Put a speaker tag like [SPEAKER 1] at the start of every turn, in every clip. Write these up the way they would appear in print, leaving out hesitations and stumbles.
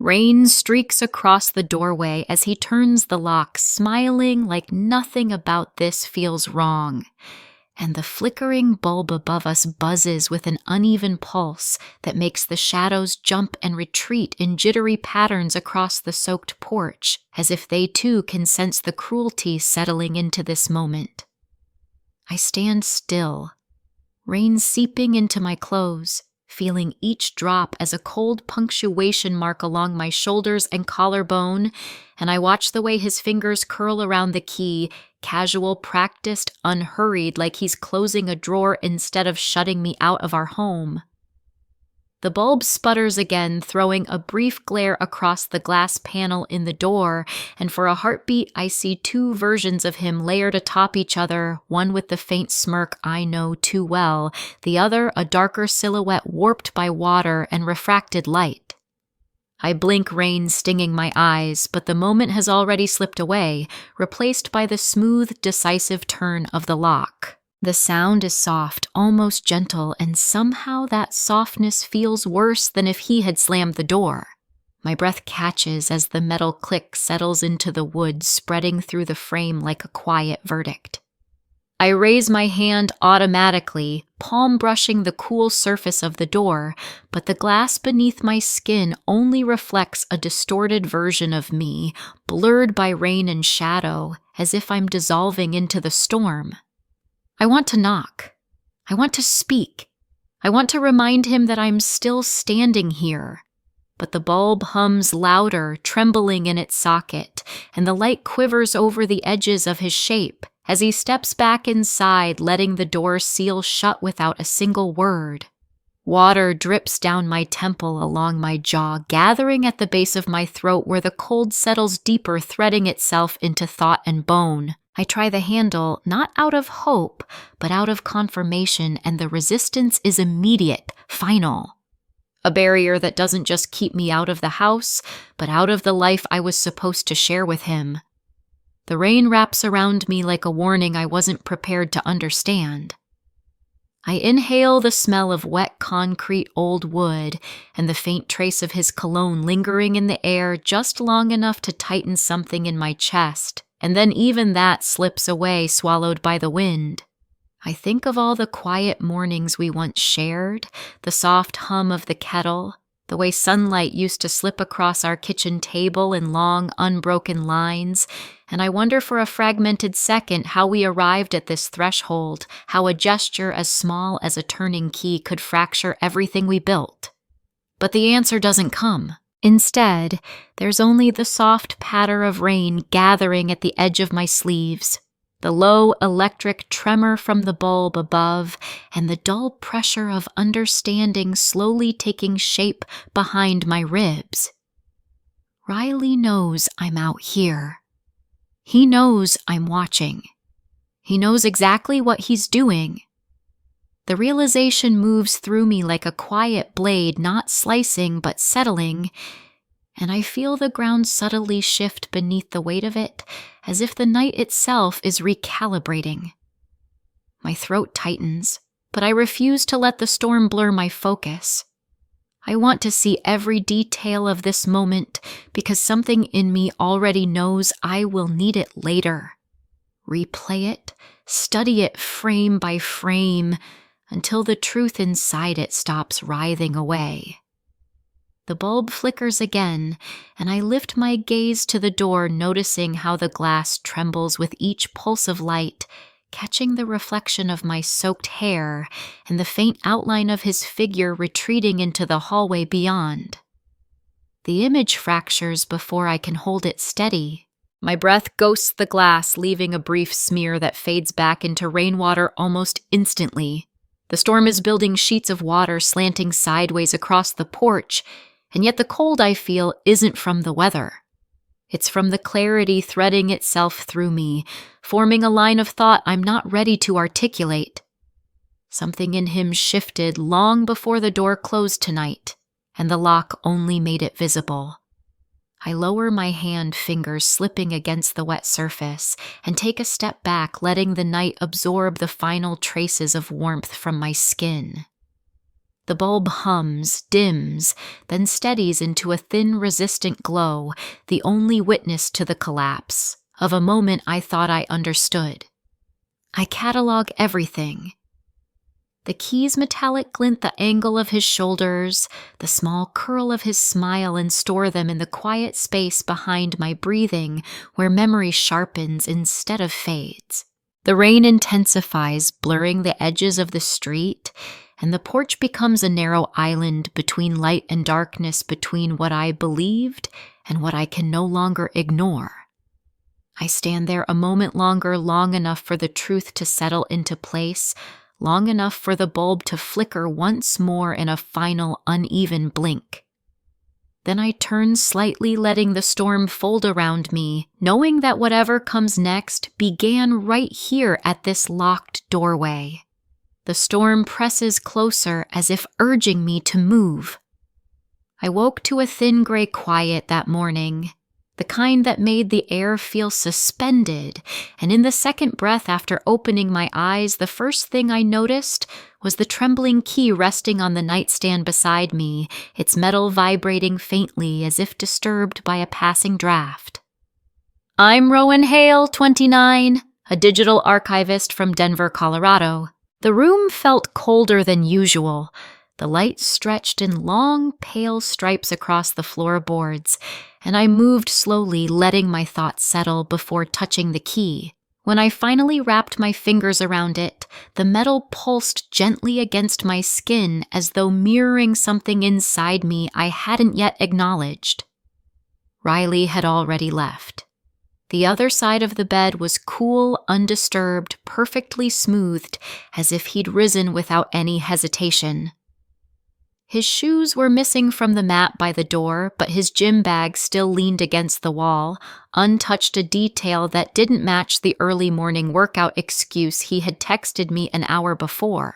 [SPEAKER 1] Rain streaks across the doorway as he turns the lock, smiling like nothing about this feels wrong. And the flickering bulb above us buzzes with an uneven pulse that makes the shadows jump and retreat in jittery patterns across the soaked porch, as if they too can sense the cruelty settling into this moment. I stand still, rain seeping into my clothes, feeling each drop as a cold punctuation mark along my shoulders and collarbone, and I watch the way his fingers curl around the key, casual, practiced, unhurried, like he's closing a drawer instead of shutting me out of our home. The bulb sputters again, throwing a brief glare across the glass panel in the door, and for a heartbeat I see two versions of him layered atop each other, one with the faint smirk I know too well, the other a darker silhouette warped by water and refracted light. I blink, rain stinging my eyes, but the moment has already slipped away, replaced by the smooth, decisive turn of the lock. The sound is soft, almost gentle, and somehow that softness feels worse than if he had slammed the door. My breath catches as the metal click settles into the wood, spreading through the frame like a quiet verdict. I raise my hand automatically, palm brushing the cool surface of the door, but the glass beneath my skin only reflects a distorted version of me, blurred by rain and shadow, as if I'm dissolving into the storm. I want to knock. I want to speak. I want to remind him that I'm still standing here. But the bulb hums louder, trembling in its socket, and the light quivers over the edges of his shape as he steps back inside, letting the door seal shut without a single word. Water drips down my temple along my jaw, gathering at the base of my throat where the cold settles deeper, threading itself into thought and bone. I try the handle, not out of hope, but out of confirmation, and the resistance is immediate, final. A barrier that doesn't just keep me out of the house, but out of the life I was supposed to share with him. The rain wraps around me like a warning I wasn't prepared to understand. I inhale the smell of wet concrete, old wood, and the faint trace of his cologne lingering in the air just long enough to tighten something in my chest. And then even that slips away, swallowed by the wind. I think of all the quiet mornings we once shared, the soft hum of the kettle, the way sunlight used to slip across our kitchen table in long, unbroken lines, and I wonder for a fragmented second how we arrived at this threshold, how a gesture as small as a turning key could fracture everything we built. But the answer doesn't come. Instead, there's only the soft patter of rain gathering at the edge of my sleeves, the low electric tremor from the bulb above, and the dull pressure of understanding slowly taking shape behind my ribs. Riley knows I'm out here. He knows I'm watching. He knows exactly what he's doing. The realization moves through me like a quiet blade, not slicing but settling, and I feel the ground subtly shift beneath the weight of it, as if the night itself is recalibrating. My throat tightens, but I refuse to let the storm blur my focus. I want to see every detail of this moment because something in me already knows I will need it later. Replay it, study it frame by frame, until the truth inside it stops writhing away. The bulb flickers again, and I lift my gaze to the door, noticing how the glass trembles with each pulse of light, catching the reflection of my soaked hair and the faint outline of his figure retreating into the hallway beyond. The image fractures before I can hold it steady. My breath ghosts the glass, leaving a brief smear that fades back into rainwater almost instantly. The storm is building sheets of water slanting sideways across the porch, and yet the cold I feel isn't from the weather. It's from the clarity threading itself through me, forming a line of thought I'm not ready to articulate. Something in him shifted long before the door closed tonight, and the lock only made it visible. I lower my hand, fingers slipping against the wet surface, and take a step back, letting the night absorb the final traces of warmth from my skin. The bulb hums, dims, then steadies into a thin, resistant glow, the only witness to the collapse of a moment I thought I understood. I catalog everything. The key's metallic glint, the angle of his shoulders, the small curl of his smile, and store them in the quiet space behind my breathing where memory sharpens instead of fades. The rain intensifies, blurring the edges of the street, and the porch becomes a narrow island between light and darkness, between what I believed and what I can no longer ignore. I stand there a moment longer, long enough for the truth to settle into place, long enough for the bulb to flicker once more in a final uneven blink. Then I turn slightly, letting the storm fold around me, knowing that whatever comes next began right here at this locked doorway. The storm presses closer as if urging me to move. I woke to a thin gray quiet that morning, the kind that made the air feel suspended, and in the second breath after opening my eyes, the first thing I noticed was the trembling key resting on the nightstand beside me, its metal vibrating faintly as if disturbed by a passing draft. I'm Rowan Hale, 29, a digital archivist from Denver, Colorado. The room felt colder than usual. The light stretched in long, pale stripes across the floorboards, and I moved slowly, letting my thoughts settle before touching the key. When I finally wrapped my fingers around it, the metal pulsed gently against my skin as though mirroring something inside me I hadn't yet acknowledged. Riley had already left. The other side of the bed was cool, undisturbed, perfectly smoothed, as if he'd risen without any hesitation. His shoes were missing from the mat by the door, but his gym bag still leaned against the wall, untouched, a detail that didn't match the early morning workout excuse he had texted me an hour before.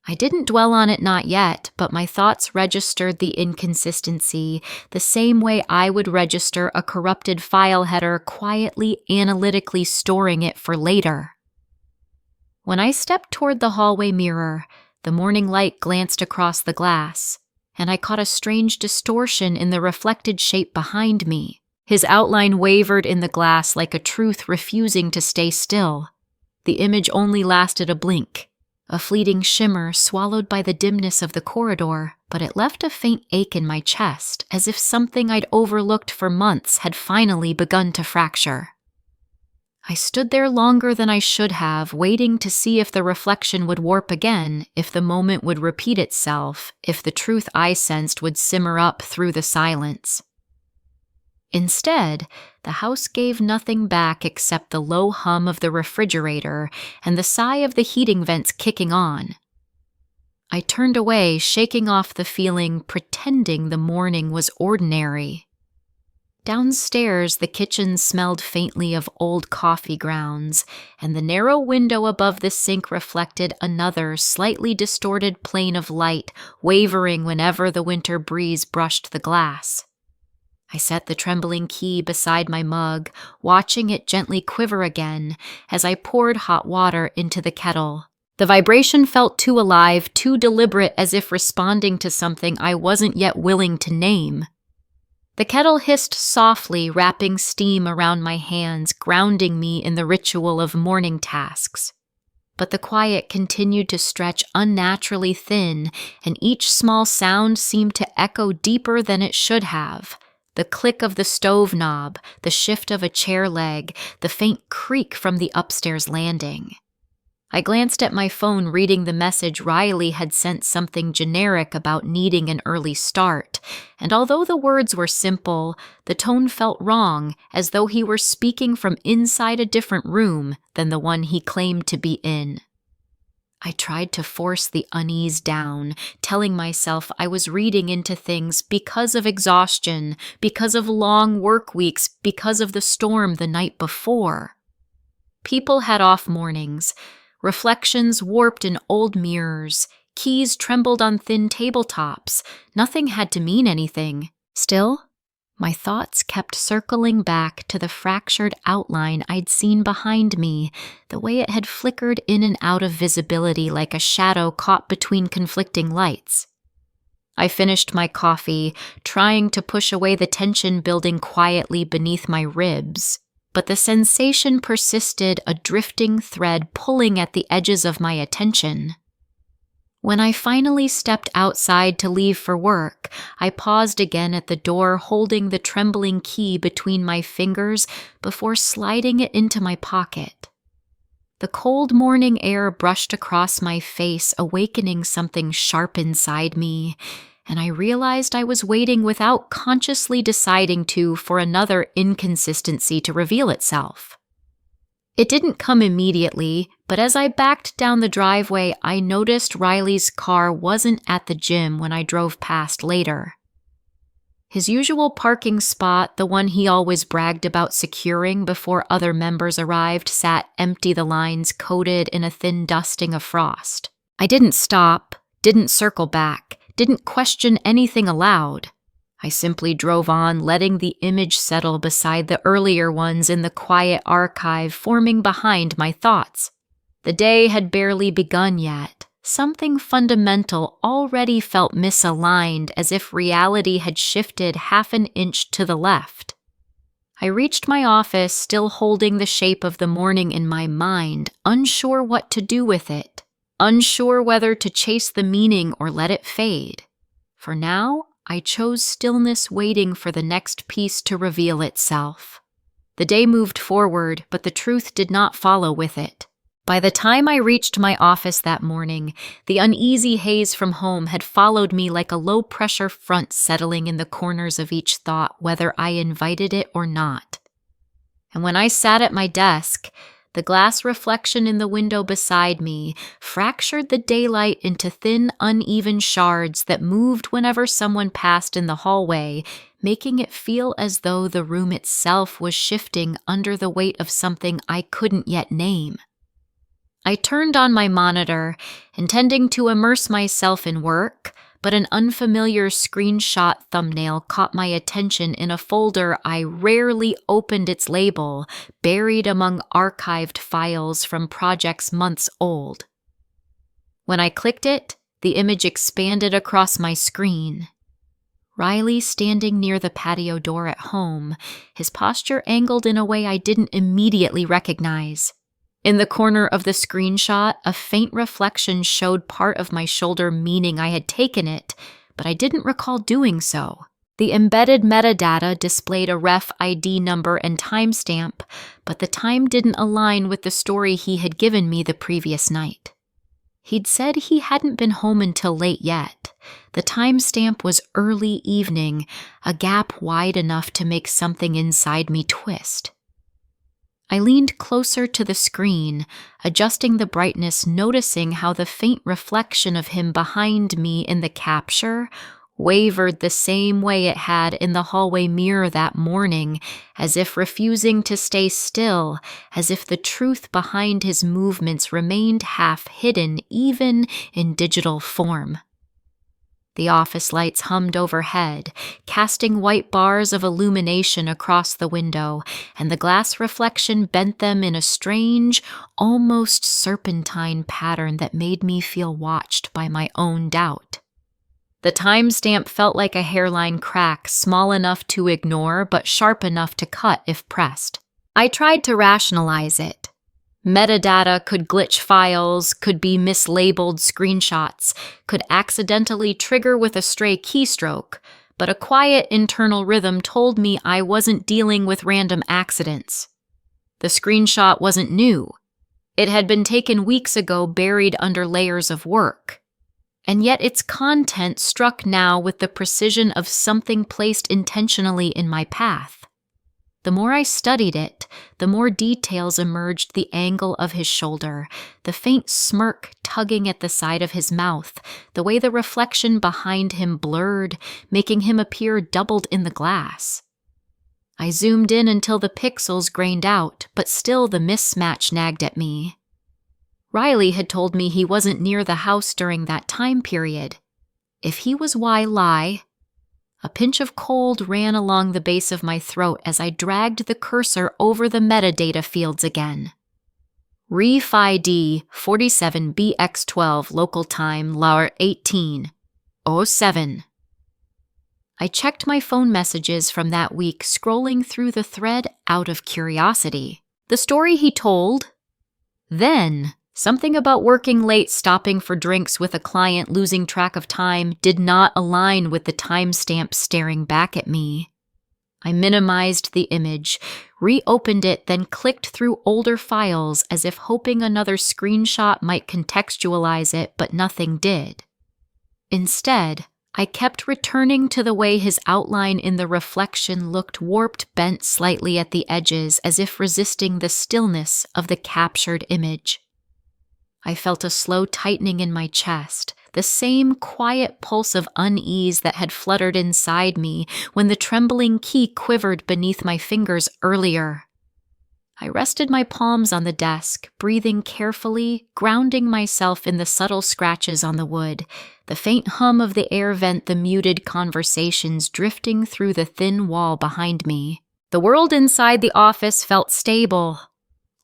[SPEAKER 1] I didn't dwell on it, not yet, but my thoughts registered the inconsistency the same way I would register a corrupted file header, quietly, analytically storing it for later. When I stepped toward the hallway mirror, the morning light glanced across the glass, and I caught a strange distortion in the reflected shape behind me. His outline wavered in the glass like a truth refusing to stay still. The image only lasted a blink, a fleeting shimmer swallowed by the dimness of the corridor, but it left a faint ache in my chest, as if something I'd overlooked for months had finally begun to fracture. I stood there longer than I should have, waiting to see if the reflection would warp again, if the moment would repeat itself, if the truth I sensed would simmer up through the silence. Instead, the house gave nothing back except the low hum of the refrigerator and the sigh of the heating vents kicking on. I turned away, shaking off the feeling, pretending the morning was ordinary. Downstairs, the kitchen smelled faintly of old coffee grounds, and the narrow window above the sink reflected another, slightly distorted plane of light, wavering whenever the winter breeze brushed the glass. I set the trembling key beside my mug, watching it gently quiver again as I poured hot water into the kettle. The vibration felt too alive, too deliberate, as if responding to something I wasn't yet willing to name. The kettle hissed softly, wrapping steam around my hands, grounding me in the ritual of morning tasks. But the quiet continued to stretch unnaturally thin, and each small sound seemed to echo deeper than it should have. The click of the stove knob, the shift of a chair leg, the faint creak from the upstairs landing. I glanced at my phone, reading the message Riley had sent, something generic about needing an early start, and although the words were simple, the tone felt wrong, as though he were speaking from inside a different room than the one he claimed to be in. I tried to force the unease down, telling myself I was reading into things because of exhaustion, because of long work weeks, because of the storm the night before. People had off mornings. Reflections warped in old mirrors. Keys trembled on thin tabletops. Nothing had to mean anything. Still, My thoughts kept circling back to the fractured outline I'd seen behind me, the way it had flickered in and out of visibility like a shadow caught between conflicting lights. I finished my coffee, trying to push away the tension building quietly beneath my ribs, but the sensation persisted, a drifting thread pulling at the edges of my attention. When I finally stepped outside to leave for work, I paused again at the door, holding the trembling key between my fingers before sliding it into my pocket. The cold morning air brushed across my face, awakening something sharp inside me, and I realized I was waiting without consciously deciding to for another inconsistency to reveal itself. It didn't come immediately, but as I backed down the driveway, I noticed Riley's car wasn't at the gym when I drove past later. His usual parking spot, the one he always bragged about securing before other members arrived, sat empty, the lines coated in a thin dusting of frost. I didn't stop, didn't circle back, didn't question anything aloud. I simply drove on, letting the image settle beside the earlier ones in the quiet archive forming behind my thoughts. The day had barely begun yet. Something fundamental already felt misaligned, as if reality had shifted half an inch to the left. I reached my office, still holding the shape of the morning in my mind, unsure what to do with it, unsure whether to chase the meaning or let it fade. For now, I chose stillness, waiting for the next piece to reveal itself. The day moved forward, but the truth did not follow with it. By the time I reached my office that morning, the uneasy haze from home had followed me like a low-pressure front settling in the corners of each thought, whether I invited it or not. And when I sat at my desk, the glass reflection in the window beside me fractured the daylight into thin, uneven shards that moved whenever someone passed in the hallway, making it feel as though the room itself was shifting under the weight of something I couldn't yet name. I turned on my monitor, intending to immerse myself in work, but an unfamiliar screenshot thumbnail caught my attention in a folder I rarely opened, its label buried among archived files from projects months old. When I clicked it, the image expanded across my screen. Riley standing near the patio door at home, his posture angled in a way I didn't immediately recognize. In the corner of the screenshot, a faint reflection showed part of my shoulder, meaning I had taken it, but I didn't recall doing so. The embedded metadata displayed a ref ID number and timestamp, but the time didn't align with the story he had given me the previous night. He'd said he hadn't been home until late yet. The timestamp was early evening, a gap wide enough to make something inside me twist. I leaned closer to the screen, adjusting the brightness, noticing how the faint reflection of him behind me in the capture wavered the same way it had in the hallway mirror that morning, as if refusing to stay still, as if the truth behind his movements remained half hidden even in digital form. The office lights hummed overhead, casting white bars of illumination across the window, and the glass reflection bent them in a strange, almost serpentine pattern that made me feel watched by my own doubt. The timestamp felt like a hairline crack, small enough to ignore but sharp enough to cut if pressed. I tried to rationalize it. Metadata could glitch files, could be mislabeled screenshots, could accidentally trigger with a stray keystroke, but a quiet internal rhythm told me I wasn't dealing with random accidents. The screenshot wasn't new. It had been taken weeks ago, buried under layers of work. And yet its content struck now with the precision of something placed intentionally in my path. The more I studied it, the more details emerged: the angle of his shoulder, the faint smirk tugging at the side of his mouth, the way the reflection behind him blurred, making him appear doubled in the glass. I zoomed in until the pixels grained out, but still the mismatch nagged at me. Riley had told me he wasn't near the house during that time period. If he was, why lie? A pinch of cold ran along the base of my throat as I dragged the cursor over the metadata fields again. REFID 47BX12 local time Laur 18:07. I checked my phone messages from that week, scrolling through the thread out of curiosity. The story he told. Then, something about working late, stopping for drinks with a client, losing track of time, did not align with the timestamp staring back at me. I minimized the image, reopened it, then clicked through older files as if hoping another screenshot might contextualize it, but nothing did. Instead, I kept returning to the way his outline in the reflection looked warped, bent slightly at the edges, as if resisting the stillness of the captured image. I felt a slow tightening in my chest, the same quiet pulse of unease that had fluttered inside me when the trembling key quivered beneath my fingers earlier. I rested my palms on the desk, breathing carefully, grounding myself in the subtle scratches on the wood, the faint hum of the air vent, the muted conversations drifting through the thin wall behind me. The world inside the office felt stable,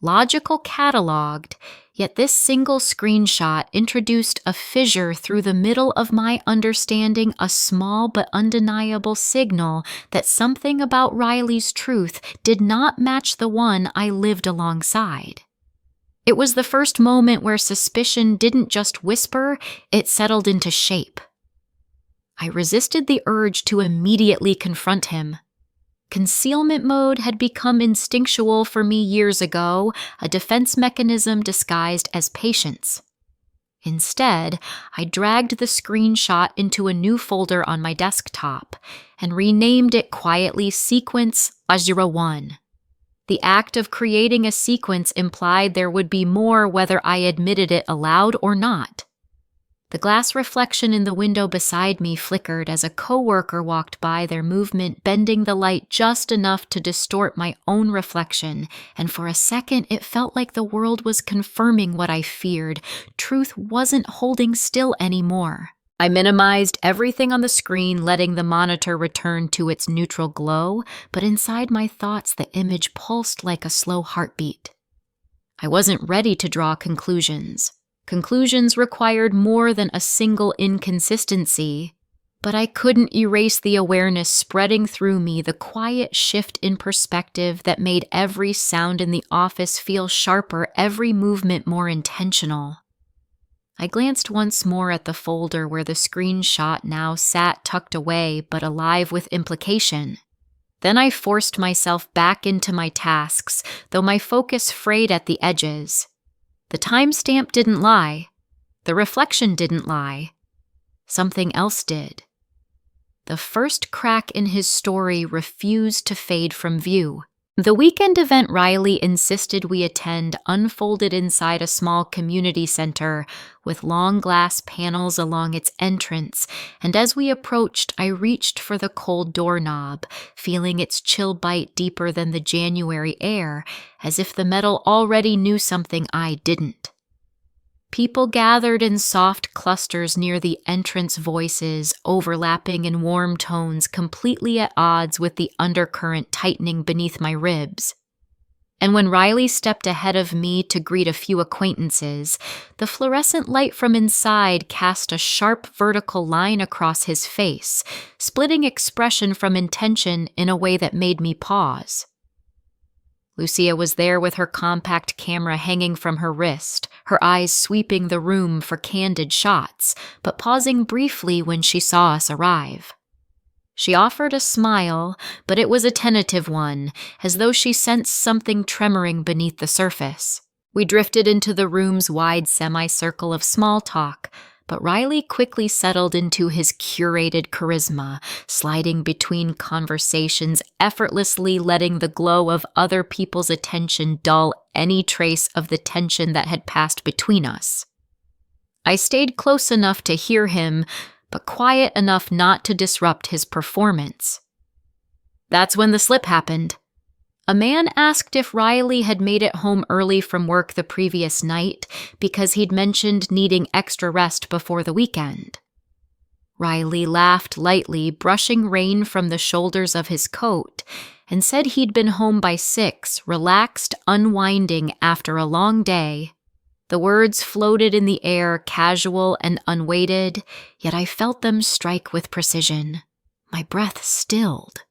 [SPEAKER 1] logical, cataloged, yet this single screenshot introduced a fissure through the middle of my understanding, a small but undeniable signal that something about Riley's truth did not match the one I lived alongside. It was the first moment where suspicion didn't just whisper, it settled into shape. I resisted the urge to immediately confront him. Concealment mode had become instinctual for me years ago, a defense mechanism disguised as patience. Instead, I dragged the screenshot into a new folder on my desktop and renamed it quietly Sequence 01. The act of creating a sequence implied there would be more whether I admitted it aloud or not. The glass reflection in the window beside me flickered as a coworker walked by, their movement bending the light just enough to distort my own reflection, and for a second it felt like the world was confirming what I feared. Truth wasn't holding still anymore. I minimized everything on the screen, letting the monitor return to its neutral glow, but inside my thoughts the image pulsed like a slow heartbeat. I wasn't ready to draw conclusions. Conclusions required more than a single inconsistency, but I couldn't erase the awareness spreading through me, the quiet shift in perspective that made every sound in the office feel sharper, every movement more intentional. I glanced once more at the folder where the screenshot now sat tucked away but alive with implication. Then I forced myself back into my tasks, though my focus frayed at the edges. The timestamp didn't lie. The reflection didn't lie. Something else did. The first crack in his story refused to fade from view. The weekend event Riley insisted we attend unfolded inside a small community center with long glass panels along its entrance, and as we approached, I reached for the cold doorknob, feeling its chill bite deeper than the January air, as if the metal already knew something I didn't. People gathered in soft clusters near the entrance, voices overlapping in warm tones completely at odds with the undercurrent tightening beneath my ribs. And when Riley stepped ahead of me to greet a few acquaintances, the fluorescent light from inside cast a sharp vertical line across his face, splitting expression from intention in a way that made me pause. Lucia was there with her compact camera hanging from her wrist, her eyes sweeping the room for candid shots, but pausing briefly when she saw us arrive. She offered a smile, but it was a tentative one, as though she sensed something tremoring beneath the surface. We drifted into the room's wide semicircle of small talk, but Riley quickly settled into his curated charisma, sliding between conversations, effortlessly letting the glow of other people's attention dull any trace of the tension that had passed between us. I stayed close enough to hear him, but quiet enough not to disrupt his performance. That's when the slip happened. A man asked if Riley had made it home early from work the previous night because he'd mentioned needing extra rest before the weekend. Riley laughed lightly, brushing rain from the shoulders of his coat, and said he'd been home by 6, relaxed, unwinding after a long day. The words floated in the air, casual and unweighted, yet I felt them strike with precision. My breath stilled.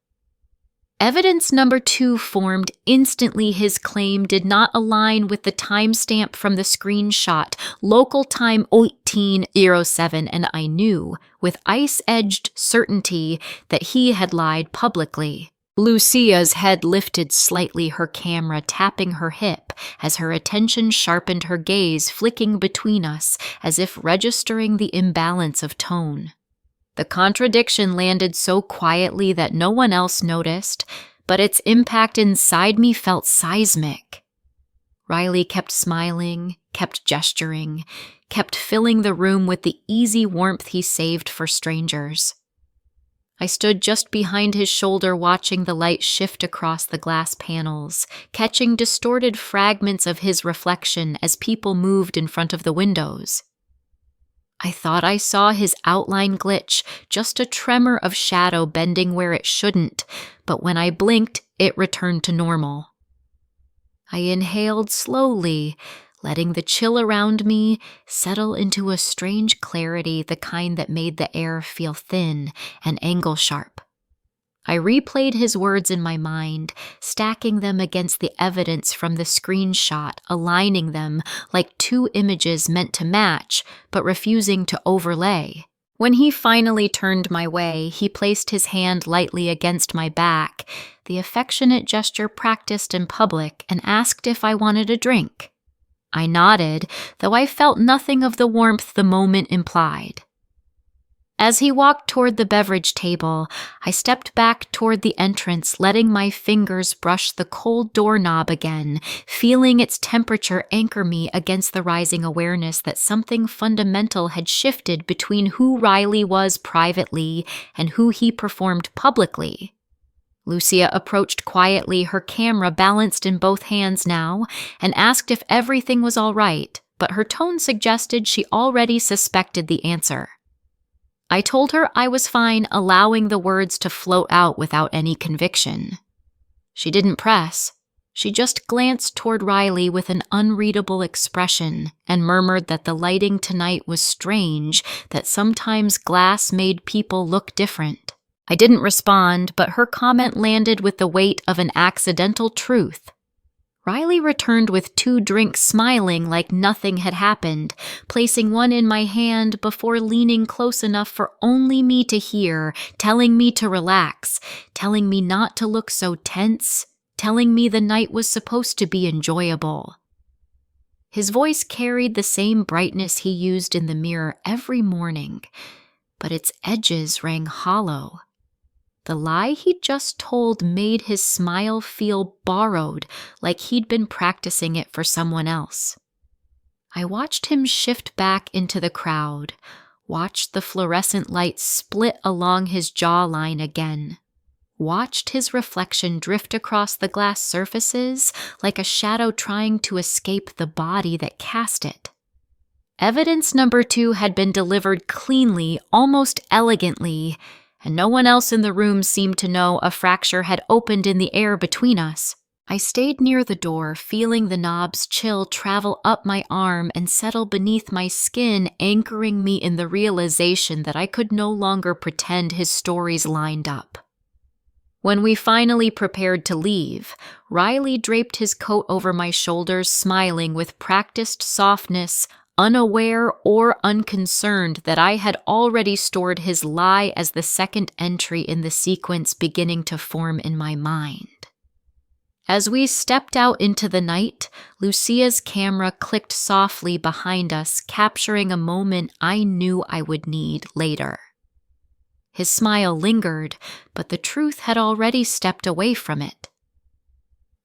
[SPEAKER 1] Evidence number 2 formed instantly. His claim did not align with the timestamp from the screenshot, local time 18:07, and I knew, with ice-edged certainty, that he had lied publicly. Lucia's head lifted slightly, her camera tapping her hip as her attention sharpened, her gaze flicking between us as if registering the imbalance of tone. The contradiction landed so quietly that no one else noticed, but its impact inside me felt seismic. Riley kept smiling, kept gesturing, kept filling the room with the easy warmth he saved for strangers. I stood just behind his shoulder, watching the light shift across the glass panels, catching distorted fragments of his reflection as people moved in front of the windows. I thought I saw his outline glitch, just a tremor of shadow bending where it shouldn't, but when I blinked, it returned to normal. I inhaled slowly, letting the chill around me settle into a strange clarity, the kind that made the air feel thin and angle-sharp. I replayed his words in my mind, stacking them against the evidence from the screenshot, aligning them like 2 images meant to match, but refusing to overlay. When he finally turned my way, he placed his hand lightly against my back, the affectionate gesture practiced in public, and asked if I wanted a drink. I nodded, though I felt nothing of the warmth the moment implied. As he walked toward the beverage table, I stepped back toward the entrance, letting my fingers brush the cold doorknob again, feeling its temperature anchor me against the rising awareness that something fundamental had shifted between who Riley was privately and who he performed publicly. Lucia approached quietly, her camera balanced in both hands now, and asked if everything was all right, but her tone suggested she already suspected the answer. I told her I was fine, allowing the words to float out without any conviction. She didn't press. She just glanced toward Riley with an unreadable expression and murmured that the lighting tonight was strange, that sometimes glass made people look different. I didn't respond, but her comment landed with the weight of an accidental truth. Riley returned with 2 drinks, smiling like nothing had happened, placing one in my hand before leaning close enough for only me to hear, telling me to relax, telling me not to look so tense, telling me the night was supposed to be enjoyable. His voice carried the same brightness he used in the mirror every morning, but its edges rang hollow. The lie he'd just told made his smile feel borrowed, like he'd been practicing it for someone else. I watched him shift back into the crowd, watched the fluorescent light split along his jawline again, watched his reflection drift across the glass surfaces like a shadow trying to escape the body that cast it. Evidence number 2 had been delivered cleanly, almost elegantly, and no one else in the room seemed to know a fracture had opened in the air between us. I stayed near the door, feeling the knob's chill travel up my arm and settle beneath my skin, anchoring me in the realization that I could no longer pretend his stories lined up. When we finally prepared to leave, Riley draped his coat over my shoulders, smiling with practiced softness, unaware or unconcerned that I had already stored his lie as the second entry in the sequence beginning to form in my mind. As we stepped out into the night, Lucia's camera clicked softly behind us, capturing a moment I knew I would need later. His smile lingered, but the truth had already stepped away from it.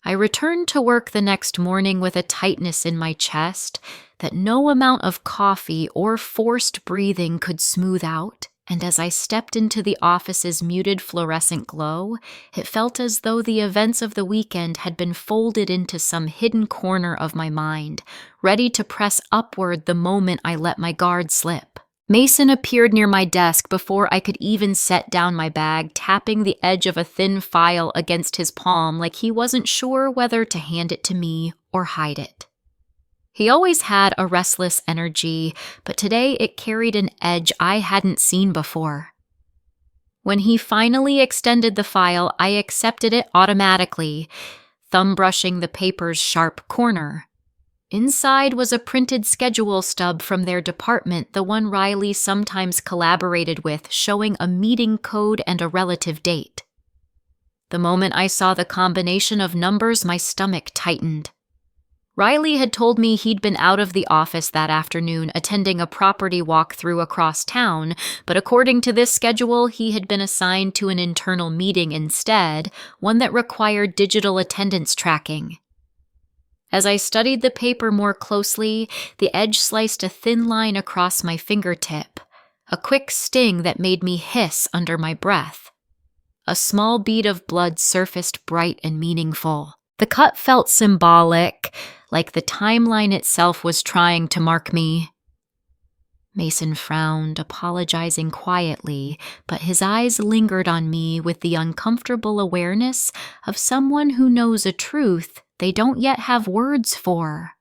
[SPEAKER 1] I returned to work the next morning with a tightness in my chest that no amount of coffee or forced breathing could smooth out, and as I stepped into the office's muted fluorescent glow, it felt as though the events of the weekend had been folded into some hidden corner of my mind, ready to press upward the moment I let my guard slip. Mason appeared near my desk before I could even set down my bag, tapping the edge of a thin file against his palm like he wasn't sure whether to hand it to me or hide it. He always had a restless energy, but today it carried an edge I hadn't seen before. When he finally extended the file, I accepted it automatically, thumb brushing the paper's sharp corner. Inside was a printed schedule stub from their department, the one Riley sometimes collaborated with, showing a meeting code and a relative date. The moment I saw the combination of numbers, my stomach tightened. Riley had told me he'd been out of the office that afternoon attending a property walkthrough across town, but according to this schedule, he had been assigned to an internal meeting instead, one that required digital attendance tracking. As I studied the paper more closely, the edge sliced a thin line across my fingertip, a quick sting that made me hiss under my breath. A small bead of blood surfaced bright and meaningful. The cut felt symbolic, like the timeline itself was trying to mark me. Mason frowned, apologizing quietly, but his eyes lingered on me with the uncomfortable awareness of someone who knows a truth they don't yet have words for.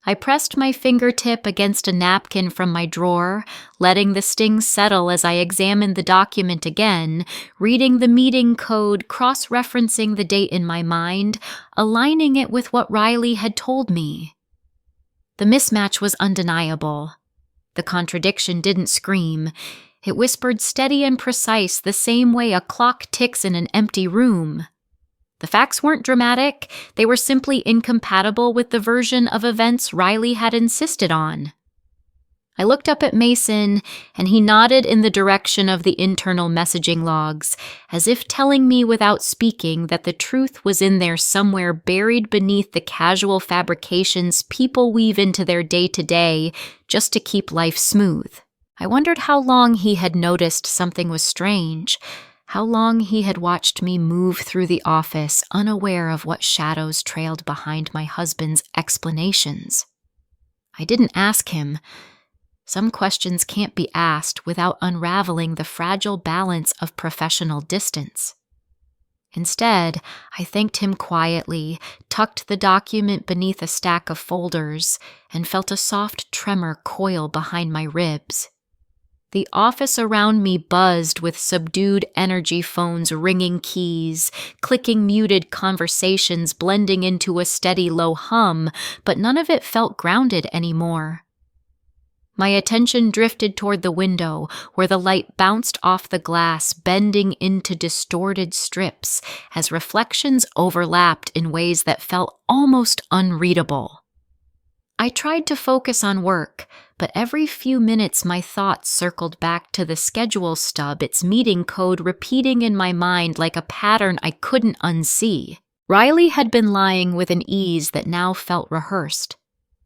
[SPEAKER 1] I pressed my fingertip against a napkin from my drawer, letting the sting settle as I examined the document again, reading the meeting code, cross-referencing the date in my mind, aligning it with what Riley had told me. The mismatch was undeniable. The contradiction didn't scream. It whispered steady and precise, the same way a clock ticks in an empty room. The facts weren't dramatic, they were simply incompatible with the version of events Riley had insisted on. I looked up at Mason, and he nodded in the direction of the internal messaging logs, as if telling me without speaking that the truth was in there somewhere buried beneath the casual fabrications people weave into their day-to-day just to keep life smooth. I wondered how long he had noticed something was strange, how long he had watched me move through the office unaware of what shadows trailed behind my husband's explanations. I didn't ask him. Some questions can't be asked without unraveling the fragile balance of professional distance. Instead, I thanked him quietly, tucked the document beneath a stack of folders, and felt a soft tremor coil behind my ribs. The office around me buzzed with subdued energy phones ringing keys, clicking muted conversations blending into a steady low hum, but none of it felt grounded anymore. My attention drifted toward the window, where the light bounced off the glass, bending into distorted strips as reflections overlapped in ways that felt almost unreadable. I tried to focus on work, but every few minutes my thoughts circled back to the schedule stub, its meeting code repeating in my mind like a pattern I couldn't unsee. Riley had been lying with an ease that now felt rehearsed,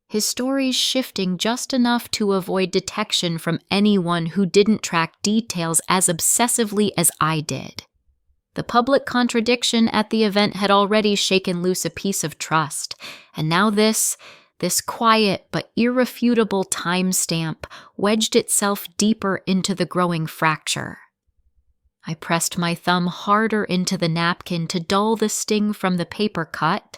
[SPEAKER 1] his stories shifting just enough to avoid detection from anyone who didn't track details as obsessively as I did. The public contradiction at the event had already shaken loose a piece of trust, and now this quiet but irrefutable timestamp wedged itself deeper into the growing fracture. I pressed my thumb harder into the napkin to dull the sting from the paper cut,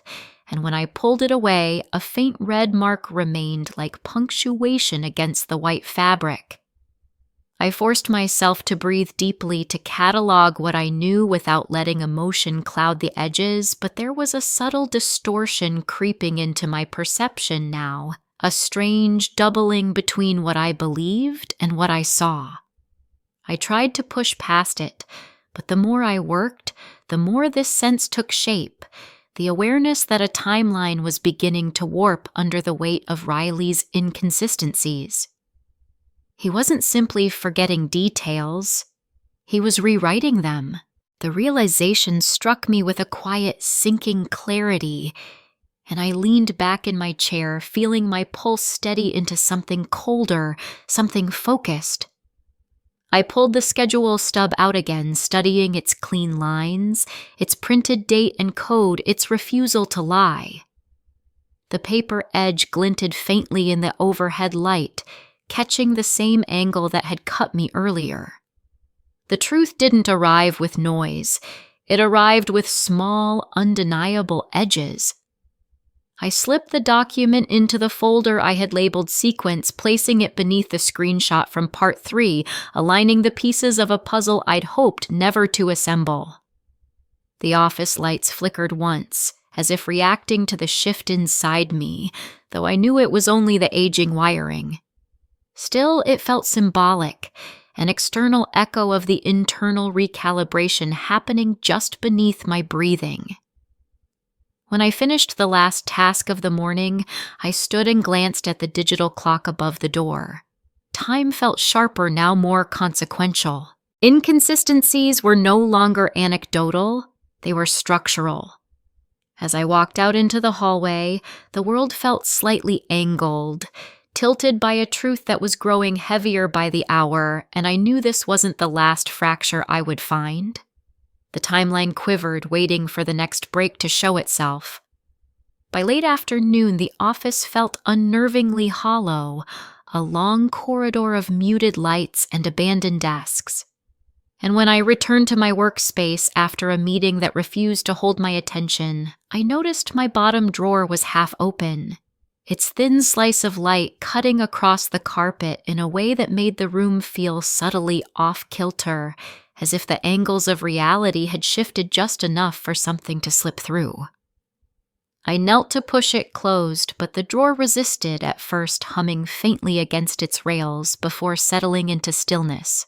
[SPEAKER 1] and when I pulled it away, a faint red mark remained like punctuation against the white fabric. I forced myself to breathe deeply to catalog what I knew without letting emotion cloud the edges, but there was a subtle distortion creeping into my perception now, a strange doubling between what I believed and what I saw. I tried to push past it, but the more I worked, the more this sense took shape, the awareness that a timeline was beginning to warp under the weight of Riley's inconsistencies. He wasn't simply forgetting details. He was rewriting them. The realization struck me with a quiet, sinking clarity, and I leaned back in my chair, feeling my pulse steady into something colder, something focused. I pulled the schedule stub out again, studying its clean lines, its printed date and code, its refusal to lie. The paper edge glinted faintly in the overhead light, catching the same angle that had cut me earlier. The truth didn't arrive with noise. It arrived with small, undeniable edges. I slipped the document into the folder I had labeled Sequence, placing it beneath the screenshot from Part 3, aligning the pieces of a puzzle I'd hoped never to assemble. The office lights flickered once, as if reacting to the shift inside me, though I knew it was only the aging wiring. Still, it felt symbolic, an external echo of the internal recalibration happening just beneath my breathing. When I finished the last task of the morning, I stood and glanced at the digital clock above the door. Time felt sharper, now more consequential. Inconsistencies were no longer anecdotal, they were structural. As I walked out into the hallway, the world felt slightly angled, tilted by a truth that was growing heavier by the hour, and I knew this wasn't the last fracture I would find. The timeline quivered, waiting for the next break to show itself. By late afternoon, the office felt unnervingly hollow, a long corridor of muted lights and abandoned desks. And when I returned to my workspace after a meeting that refused to hold my attention, I noticed my bottom drawer was half open, its thin slice of light cutting across the carpet in a way that made the room feel subtly off-kilter, as if the angles of reality had shifted just enough for something to slip through. I knelt to push it closed, but the drawer resisted, at first humming faintly against its rails before settling into stillness.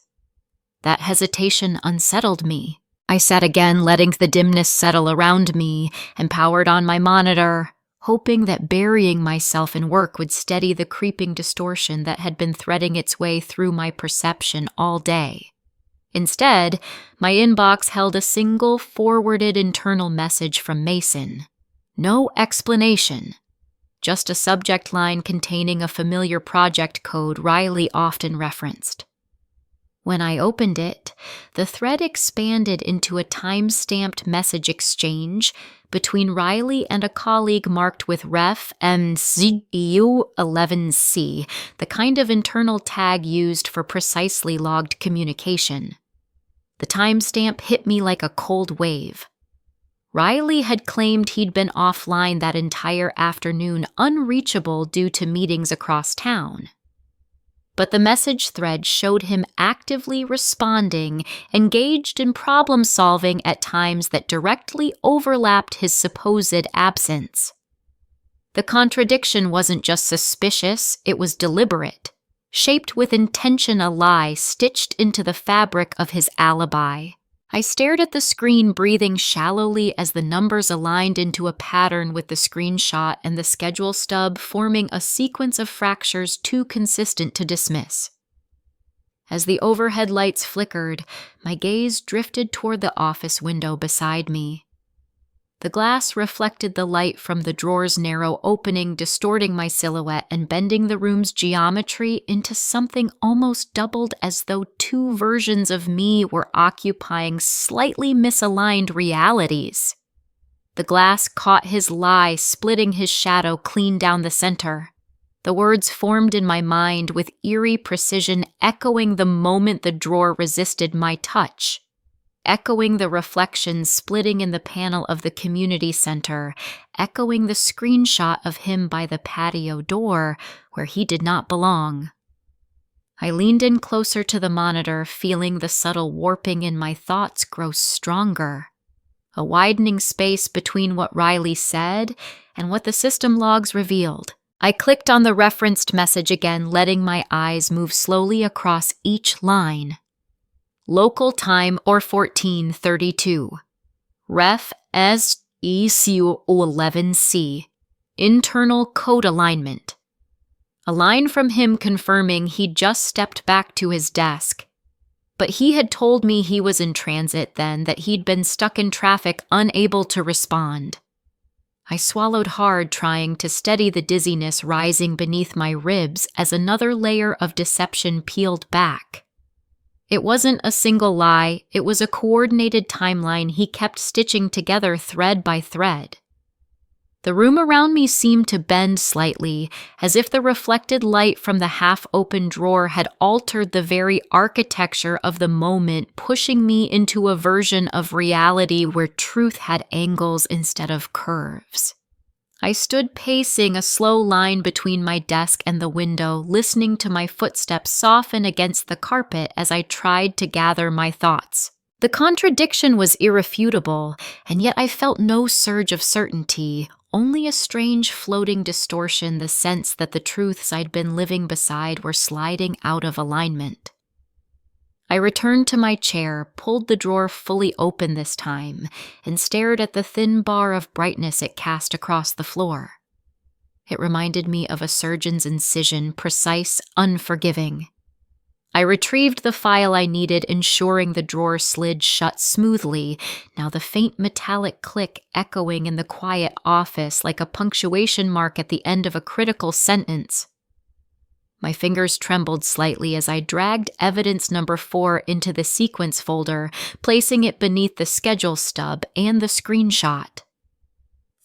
[SPEAKER 1] That hesitation unsettled me. I sat again, letting the dimness settle around me, and powered on my monitor, hoping that burying myself in work would steady the creeping distortion that had been threading its way through my perception all day. Instead, my inbox held a single forwarded internal message from Mason. No explanation. Just a subject line containing a familiar project code Riley often referenced. When I opened it, the thread expanded into a time-stamped message exchange between Riley and a colleague marked with Ref MCU11C, the kind of internal tag used for precisely logged communication. The timestamp hit me like a cold wave. Riley had claimed he'd been offline that entire afternoon, unreachable due to meetings across town. But the message thread showed him actively responding, engaged in problem-solving at times that directly overlapped his supposed absence. The contradiction wasn't just suspicious, it was deliberate, shaped with intention, a lie stitched into the fabric of his alibi. I stared at the screen, breathing shallowly as the numbers aligned into a pattern with the screenshot and the schedule stub, forming a sequence of fractures too consistent to dismiss. As the overhead lights flickered, my gaze drifted toward the office window beside me. The glass reflected the light from the drawer's narrow opening, distorting my silhouette and bending the room's geometry into something almost doubled, as though two versions of me were occupying slightly misaligned realities. The glass caught his lie, splitting his shadow clean down the center. The words formed in my mind with eerie precision, echoing the moment the drawer resisted my touch. Echoing the reflections splitting in the panel of the community center, echoing the screenshot of him by the patio door where he did not belong. I leaned in closer to the monitor, feeling the subtle warping in my thoughts grow stronger. A widening space between what Riley said and what the system logs revealed. I clicked on the referenced message again, letting my eyes move slowly across each line. Local time or 1432. Ref SECU11C. Internal code alignment. A line from him confirming he'd just stepped back to his desk. But he had told me he was in transit then, that he'd been stuck in traffic, unable to respond. I swallowed hard, trying to steady the dizziness rising beneath my ribs as another layer of deception peeled back. It wasn't a single lie, it was a coordinated timeline he kept stitching together thread by thread. The room around me seemed to bend slightly, as if the reflected light from the half-open drawer had altered the very architecture of the moment, pushing me into a version of reality where truth had angles instead of curves. I stood pacing a slow line between my desk and the window, listening to my footsteps soften against the carpet as I tried to gather my thoughts. The contradiction was irrefutable, and yet I felt no surge of certainty, only a strange floating distortion, the sense that the truths I'd been living beside were sliding out of alignment. I returned to my chair, pulled the drawer fully open this time, and stared at the thin bar of brightness it cast across the floor. It reminded me of a surgeon's incision, precise, unforgiving. I retrieved the file I needed, ensuring the drawer slid shut smoothly, now the faint metallic click echoing in the quiet office like a punctuation mark at the end of a critical sentence. My fingers trembled slightly as I dragged evidence number 4 into the sequence folder, placing it beneath the schedule stub and the screenshot.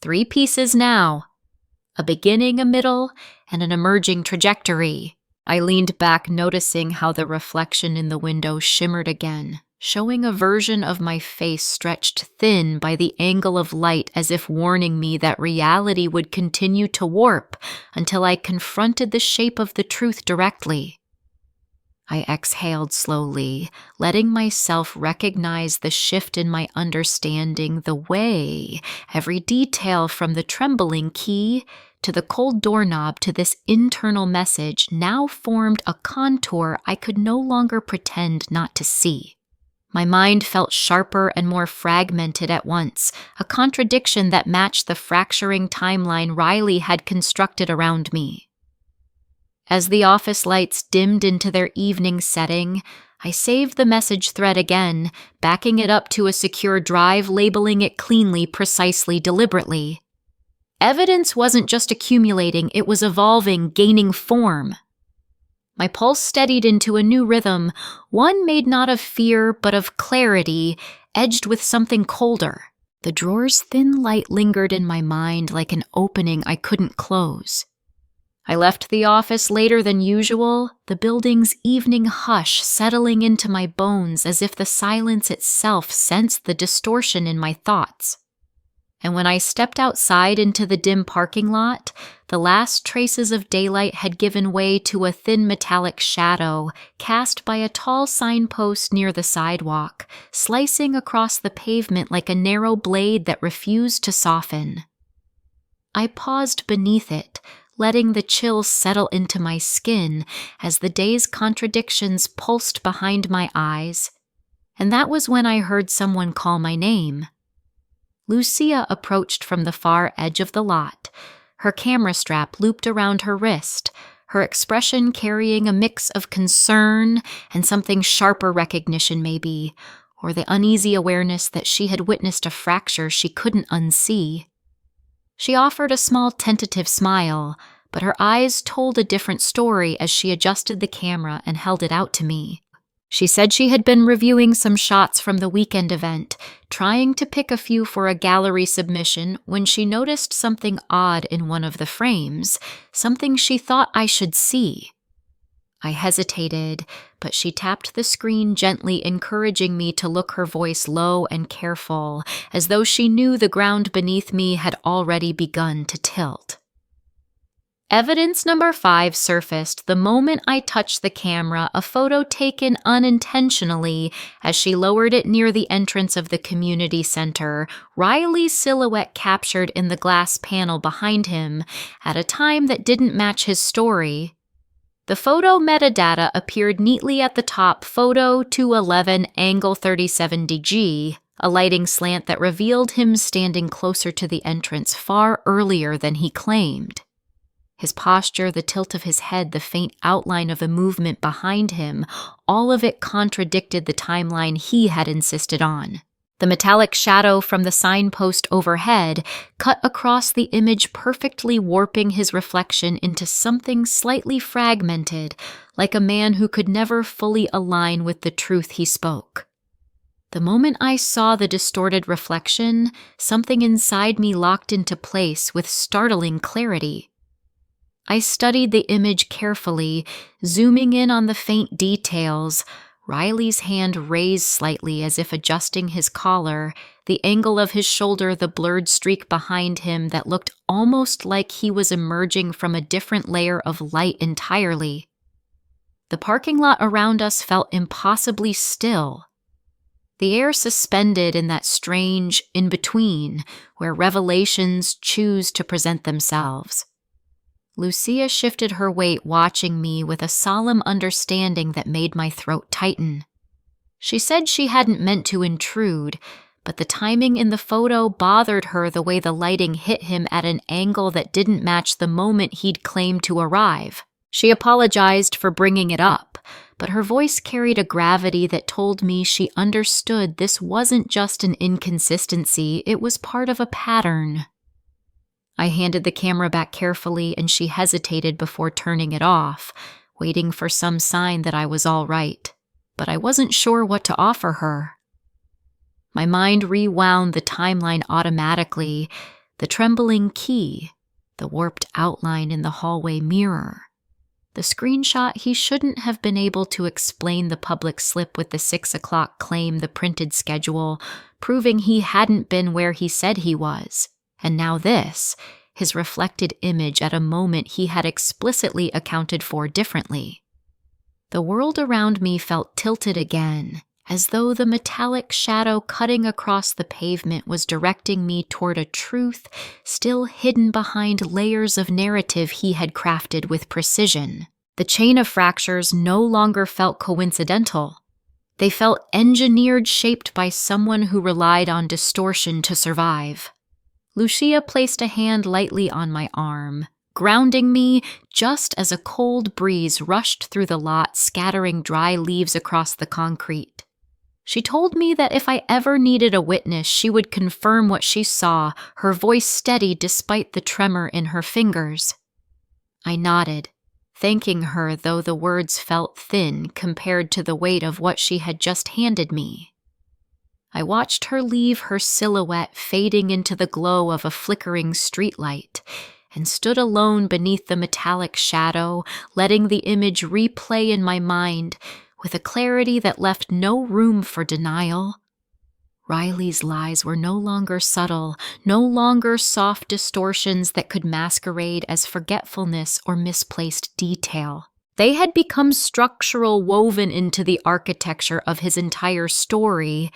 [SPEAKER 1] 3 pieces now. A beginning, a middle, and an emerging trajectory. I leaned back, noticing how the reflection in the window shimmered again, showing a version of my face stretched thin by the angle of light, as if warning me that reality would continue to warp until I confronted the shape of the truth directly. I exhaled slowly, letting myself recognize the shift in my understanding, the way every detail from the trembling key to the cold doorknob to this internal message now formed a contour I could no longer pretend not to see. My mind felt sharper and more fragmented at once, a contradiction that matched the fracturing timeline Riley had constructed around me. As the office lights dimmed into their evening setting, I saved the message thread again, backing it up to a secure drive, labeling it cleanly, precisely, deliberately. Evidence wasn't just accumulating, it was evolving, gaining form. My pulse steadied into a new rhythm, one made not of fear but of clarity, edged with something colder. The drawer's thin light lingered in my mind like an opening I couldn't close. I left the office later than usual, the building's evening hush settling into my bones as if the silence itself sensed the distortion in my thoughts. And when I stepped outside into the dim parking lot, the last traces of daylight had given way to a thin metallic shadow cast by a tall signpost near the sidewalk, slicing across the pavement like a narrow blade that refused to soften. I paused beneath it, letting the chill settle into my skin as the day's contradictions pulsed behind my eyes, and that was when I heard someone call my name. Lucia approached from the far edge of the lot, her camera strap looped around her wrist, her expression carrying a mix of concern and something sharper recognition maybe, or the uneasy awareness that she had witnessed a fracture she couldn't unsee. She offered a small tentative smile, but her eyes told a different story as she adjusted the camera and held it out to me. She said she had been reviewing some shots from the weekend event, trying to pick a few for a gallery submission when she noticed something odd in one of the frames, something she thought I should see. I hesitated, but she tapped the screen gently, encouraging me to look, her voice low and careful, as though she knew the ground beneath me had already begun to tilt. Evidence number 5 surfaced the moment I touched the camera, a photo taken unintentionally as she lowered it near the entrance of the community center, Riley's silhouette captured in the glass panel behind him at a time that didn't match his story. The photo metadata appeared neatly at the top, photo 211 angle 37°, a lighting slant that revealed him standing closer to the entrance far earlier than he claimed. His posture, the tilt of his head, the faint outline of a movement behind him, all of it contradicted the timeline he had insisted on. The metallic shadow from the signpost overhead cut across the image, perfectly warping his reflection into something slightly fragmented, like a man who could never fully align with the truth he spoke. The moment I saw the distorted reflection, something inside me locked into place with startling clarity. I studied the image carefully, zooming in on the faint details. Riley's hand raised slightly as if adjusting his collar, the angle of his shoulder, the blurred streak behind him that looked almost like he was emerging from a different layer of light entirely. The parking lot around us felt impossibly still. The air suspended in that strange in-between where revelations choose to present themselves. Lucia shifted her weight, watching me with a solemn understanding that made my throat tighten. She said she hadn't meant to intrude, but the timing in the photo bothered her the way the lighting hit him at an angle that didn't match the moment he'd claimed to arrive. She apologized for bringing it up, but her voice carried a gravity that told me she understood this wasn't just an inconsistency, it was part of a pattern. I handed the camera back carefully and she hesitated before turning it off, waiting for some sign that I was all right, but I wasn't sure what to offer her. My mind rewound the timeline automatically, the trembling key, the warped outline in the hallway mirror. The screenshot he shouldn't have been able to explain, the public slip with the 6 o'clock claim, the printed schedule, proving he hadn't been where he said he was. And now this, his reflected image at a moment he had explicitly accounted for differently. The world around me felt tilted again, as though the metallic shadow cutting across the pavement was directing me toward a truth still hidden behind layers of narrative he had crafted with precision. The chain of fractures no longer felt coincidental. They felt engineered, shaped by someone who relied on distortion to survive. Lucia placed a hand lightly on my arm, grounding me just as a cold breeze rushed through the lot, scattering dry leaves across the concrete. She told me that if I ever needed a witness, she would confirm what she saw, her voice steady despite the tremor in her fingers. I nodded, thanking her, though the words felt thin compared to the weight of what she had just handed me. I watched her leave, her silhouette fading into the glow of a flickering streetlight, and stood alone beneath the metallic shadow, letting the image replay in my mind with a clarity that left no room for denial. Riley's lies were no longer subtle, no longer soft distortions that could masquerade as forgetfulness or misplaced detail. They had become structural, woven into the architecture of his entire story,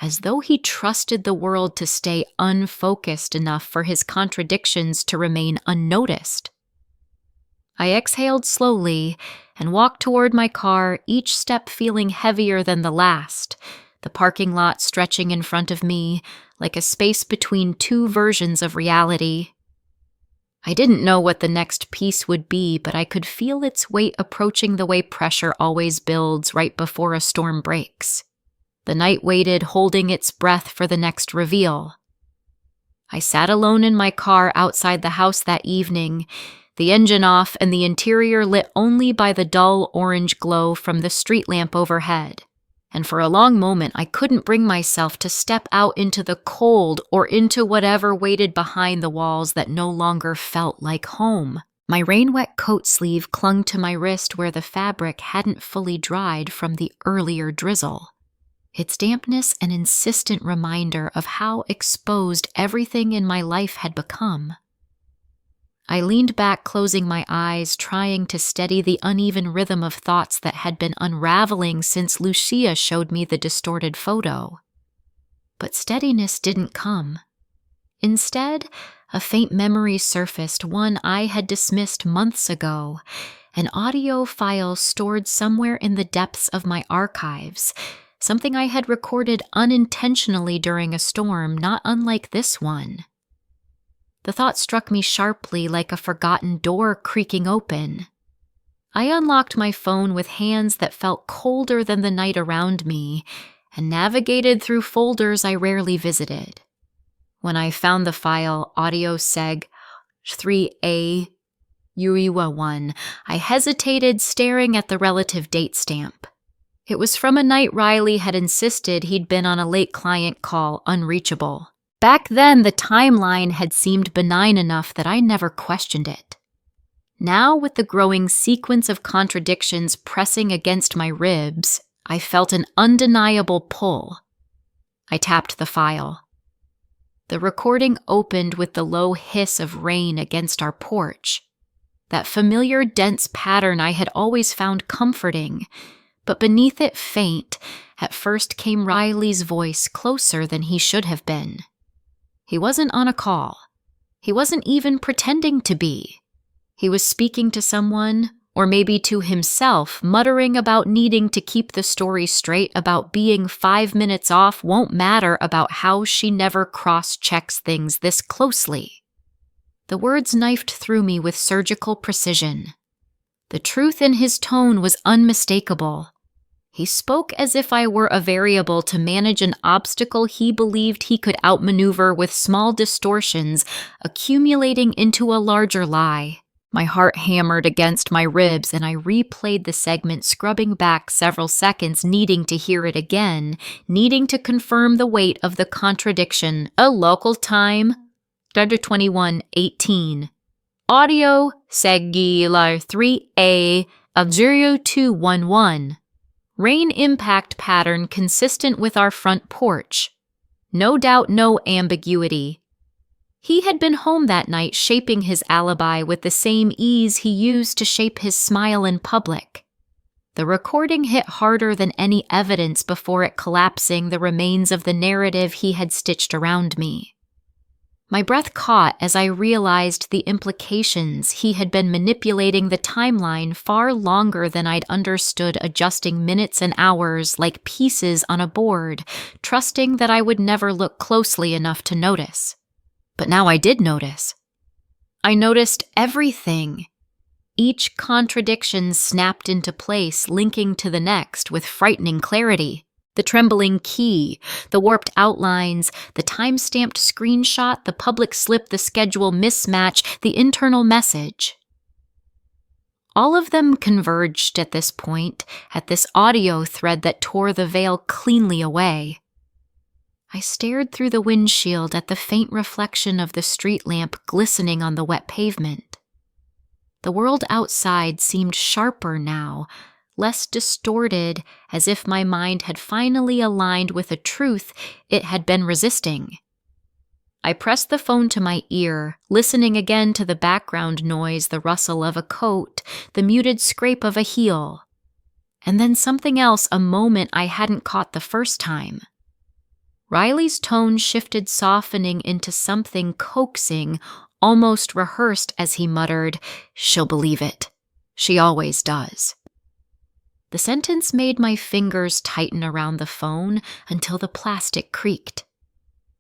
[SPEAKER 1] as though he trusted the world to stay unfocused enough for his contradictions to remain unnoticed. I exhaled slowly and walked toward my car, each step feeling heavier than the last, the parking lot stretching in front of me like a space between two versions of reality. I didn't know what the next piece would be, but I could feel its weight approaching the way pressure always builds right before a storm breaks. The night waited, holding its breath for the next reveal. I sat alone in my car outside the house that evening, the engine off and the interior lit only by the dull orange glow from the street lamp overhead. And for a long moment, I couldn't bring myself to step out into the cold or into whatever waited behind the walls that no longer felt like home. My rain-wet coat sleeve clung to my wrist where the fabric hadn't fully dried from the earlier drizzle. Its dampness an insistent reminder of how exposed everything in my life had become. I leaned back, closing my eyes, trying to steady the uneven rhythm of thoughts that had been unraveling since Lucia showed me the distorted photo. But steadiness didn't come. Instead, a faint memory surfaced, one I had dismissed months ago, an audio file stored somewhere in the depths of my archives, something I had recorded unintentionally during a storm not unlike this one. The thought struck me sharply like a forgotten door creaking open. I unlocked my phone with hands that felt colder than the night around me and navigated through folders I rarely visited. When I found the file, Audio Seg 3A Uriwa 1, I hesitated, staring at the relative date stamp. It was from a night Riley had insisted he'd been on a late client call, unreachable. Back then, the timeline had seemed benign enough that I never questioned it. Now, with the growing sequence of contradictions pressing against my ribs, I felt an undeniable pull. I tapped the file. The recording opened with the low hiss of rain against our porch. That familiar dense pattern I had always found comforting, but beneath it faint, at first came Riley's voice closer than he should have been. He wasn't on a call. He wasn't even pretending to be. He was speaking to someone, or maybe to himself, muttering about needing to keep the story straight about being 5 minutes off won't matter about how she never cross-checks things this closely. The words knifed through me with surgical precision. The truth in his tone was unmistakable. He spoke as if I were a variable to manage an obstacle he believed he could outmaneuver with small distortions accumulating into a larger lie. My heart hammered against my ribs, and I replayed the segment, scrubbing back several seconds, needing to hear it again, needing to confirm the weight of the contradiction. A local time, 21:18. Audio, Seguilar 3A of 0211. Rain impact pattern consistent with our front porch. No doubt, no ambiguity. He had been home that night shaping his alibi with the same ease he used to shape his smile in public. The recording hit harder than any evidence before it collapsing the remains of the narrative he had stitched around me. My breath caught as I realized the implications. He had been manipulating the timeline far longer than I'd understood, adjusting minutes and hours like pieces on a board, trusting that I would never look closely enough to notice. But now I did notice. I noticed everything. Each contradiction snapped into place, linking to the next with frightening clarity. The trembling key, the warped outlines, the time-stamped screenshot, the public slip, the schedule mismatch, the internal message. All of them converged at this point, at this audio thread that tore the veil cleanly away. I stared through the windshield at the faint reflection of the street lamp glistening on the wet pavement. The world outside seemed sharper now, less distorted, as if my mind had finally aligned with a truth it had been resisting. I pressed the phone to my ear, listening again to the background noise, the rustle of a coat, the muted scrape of a heel. And then something else, a moment I hadn't caught the first time. Riley's tone shifted, softening into something coaxing, almost rehearsed as he muttered, "She'll believe it. She always does." The sentence made my fingers tighten around the phone until the plastic creaked.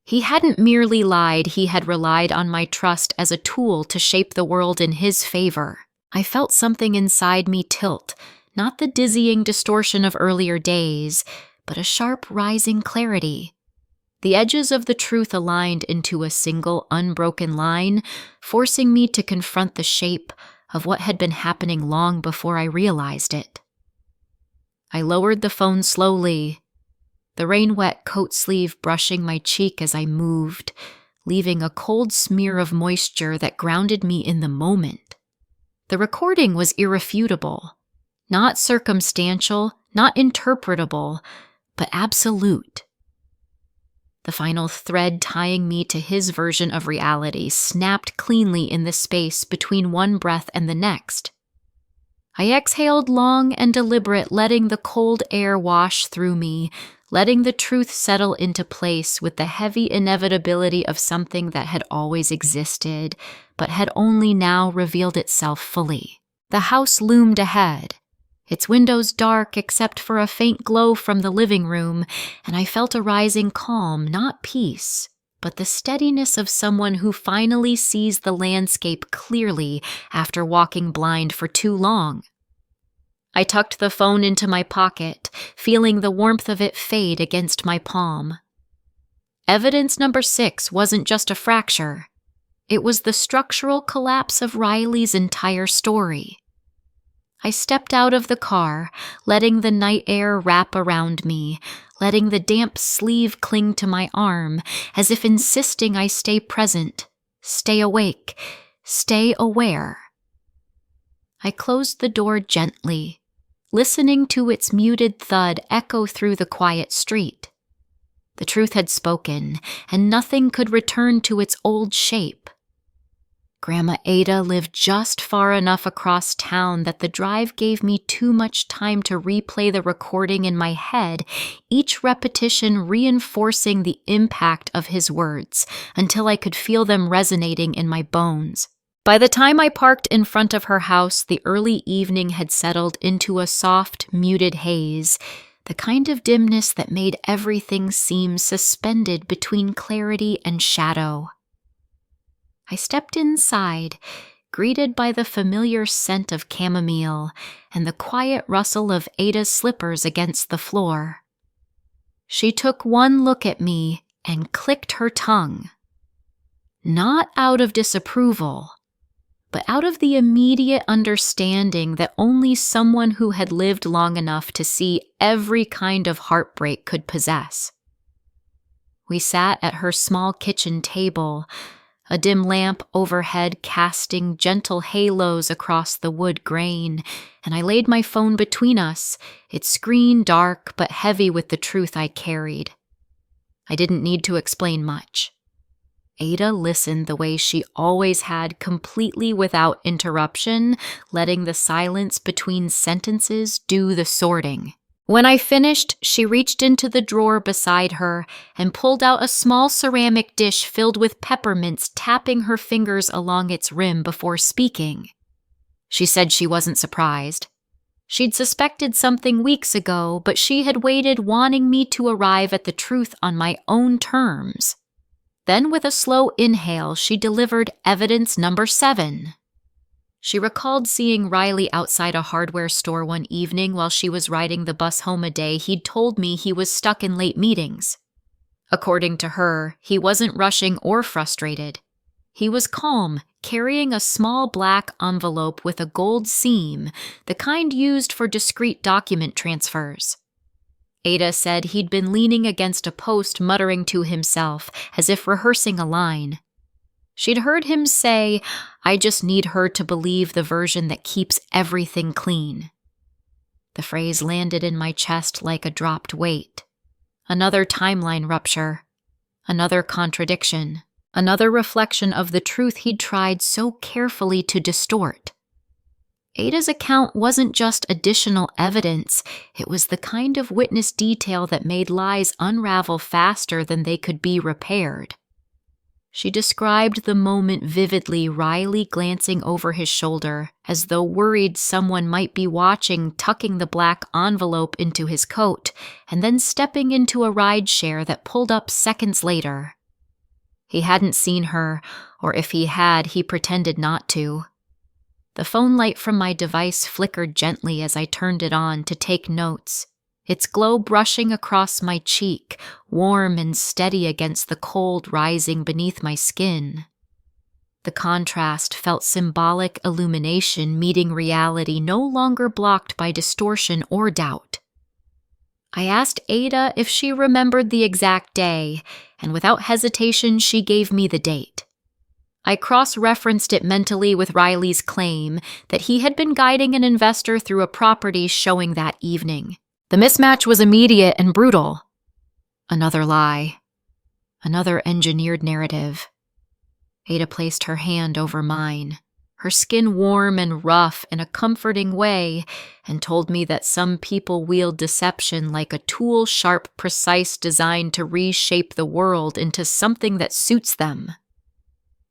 [SPEAKER 1] He hadn't merely lied, he had relied on my trust as a tool to shape the world in his favor. I felt something inside me tilt, not the dizzying distortion of earlier days, but a sharp rising clarity. The edges of the truth aligned into a single, unbroken line, forcing me to confront the shape of what had been happening long before I realized it. I lowered the phone slowly, the rain-wet coat sleeve brushing my cheek as I moved, leaving a cold smear of moisture that grounded me in the moment. The recording was irrefutable, not circumstantial, not interpretable, but absolute. The final thread tying me to his version of reality snapped cleanly in the space between one breath and the next. I exhaled long and deliberate, letting the cold air wash through me, letting the truth settle into place with the heavy inevitability of something that had always existed, but had only now revealed itself fully. The house loomed ahead, its windows dark except for a faint glow from the living room, and I felt a rising calm, not peace, but the steadiness of someone who finally sees the landscape clearly after walking blind for too long. I tucked the phone into my pocket, feeling the warmth of it fade against my palm. Evidence number 6 wasn't just a fracture. It was the structural collapse of Riley's entire story. I stepped out of the car, letting the night air wrap around me, letting the damp sleeve cling to my arm, as if insisting I stay present, stay awake, stay aware. I closed the door gently, listening to its muted thud echo through the quiet street. The truth had spoken, and nothing could return to its old shape. Grandma Ada lived just far enough across town that the drive gave me too much time to replay the recording in my head, each repetition reinforcing the impact of his words until I could feel them resonating in my bones. By the time I parked in front of her house, the early evening had settled into a soft, muted haze, the kind of dimness that made everything seem suspended between clarity and shadow. I stepped inside, greeted by the familiar scent of chamomile and the quiet rustle of Ada's slippers against the floor. She took one look at me and clicked her tongue. Not out of disapproval, but out of the immediate understanding that only someone who had lived long enough to see every kind of heartbreak could possess. We sat at her small kitchen table, a dim lamp overhead casting gentle halos across the wood grain, and I laid my phone between us, its screen dark but heavy with the truth I carried. I didn't need to explain much. Ada listened the way she always had, completely without interruption, letting the silence between sentences do the sorting. When I finished, she reached into the drawer beside her and pulled out a small ceramic dish filled with peppermints, tapping her fingers along its rim before speaking. She said she wasn't surprised. She'd suspected something weeks ago, but she had waited, wanting me to arrive at the truth on my own terms. Then, with a slow inhale, she delivered evidence number 7. She recalled seeing Riley outside a hardware store one evening while she was riding the bus home a day he'd told me he was stuck in late meetings. According to her, he wasn't rushing or frustrated. He was calm, carrying a small black envelope with a gold seam, the kind used for discreet document transfers. Ada said he'd been leaning against a post, muttering to himself, as if rehearsing a line. She'd heard him say, "I just need her to believe the version that keeps everything clean." The phrase landed in my chest like a dropped weight. Another timeline rupture. Another contradiction. Another reflection of the truth he'd tried so carefully to distort. Ada's account wasn't just additional evidence, it was the kind of witness detail that made lies unravel faster than they could be repaired. She described the moment vividly, Riley glancing over his shoulder, as though worried someone might be watching, tucking the black envelope into his coat, and then stepping into a rideshare that pulled up seconds later. He hadn't seen her, or if he had, he pretended not to. The phone light from my device flickered gently as I turned it on to take notes, its glow brushing across my cheek, warm and steady against the cold rising beneath my skin. The contrast felt symbolic illumination meeting reality, no longer blocked by distortion or doubt. I asked Ada if she remembered the exact day, and without hesitation she gave me the date. I cross-referenced it mentally with Riley's claim that he had been guiding an investor through a property showing that evening. The mismatch was immediate and brutal. Another lie. Another engineered narrative. Ada placed her hand over mine, her skin warm and rough in a comforting way, and told me that some people wield deception like a tool, sharp, precise, designed to reshape the world into something that suits them.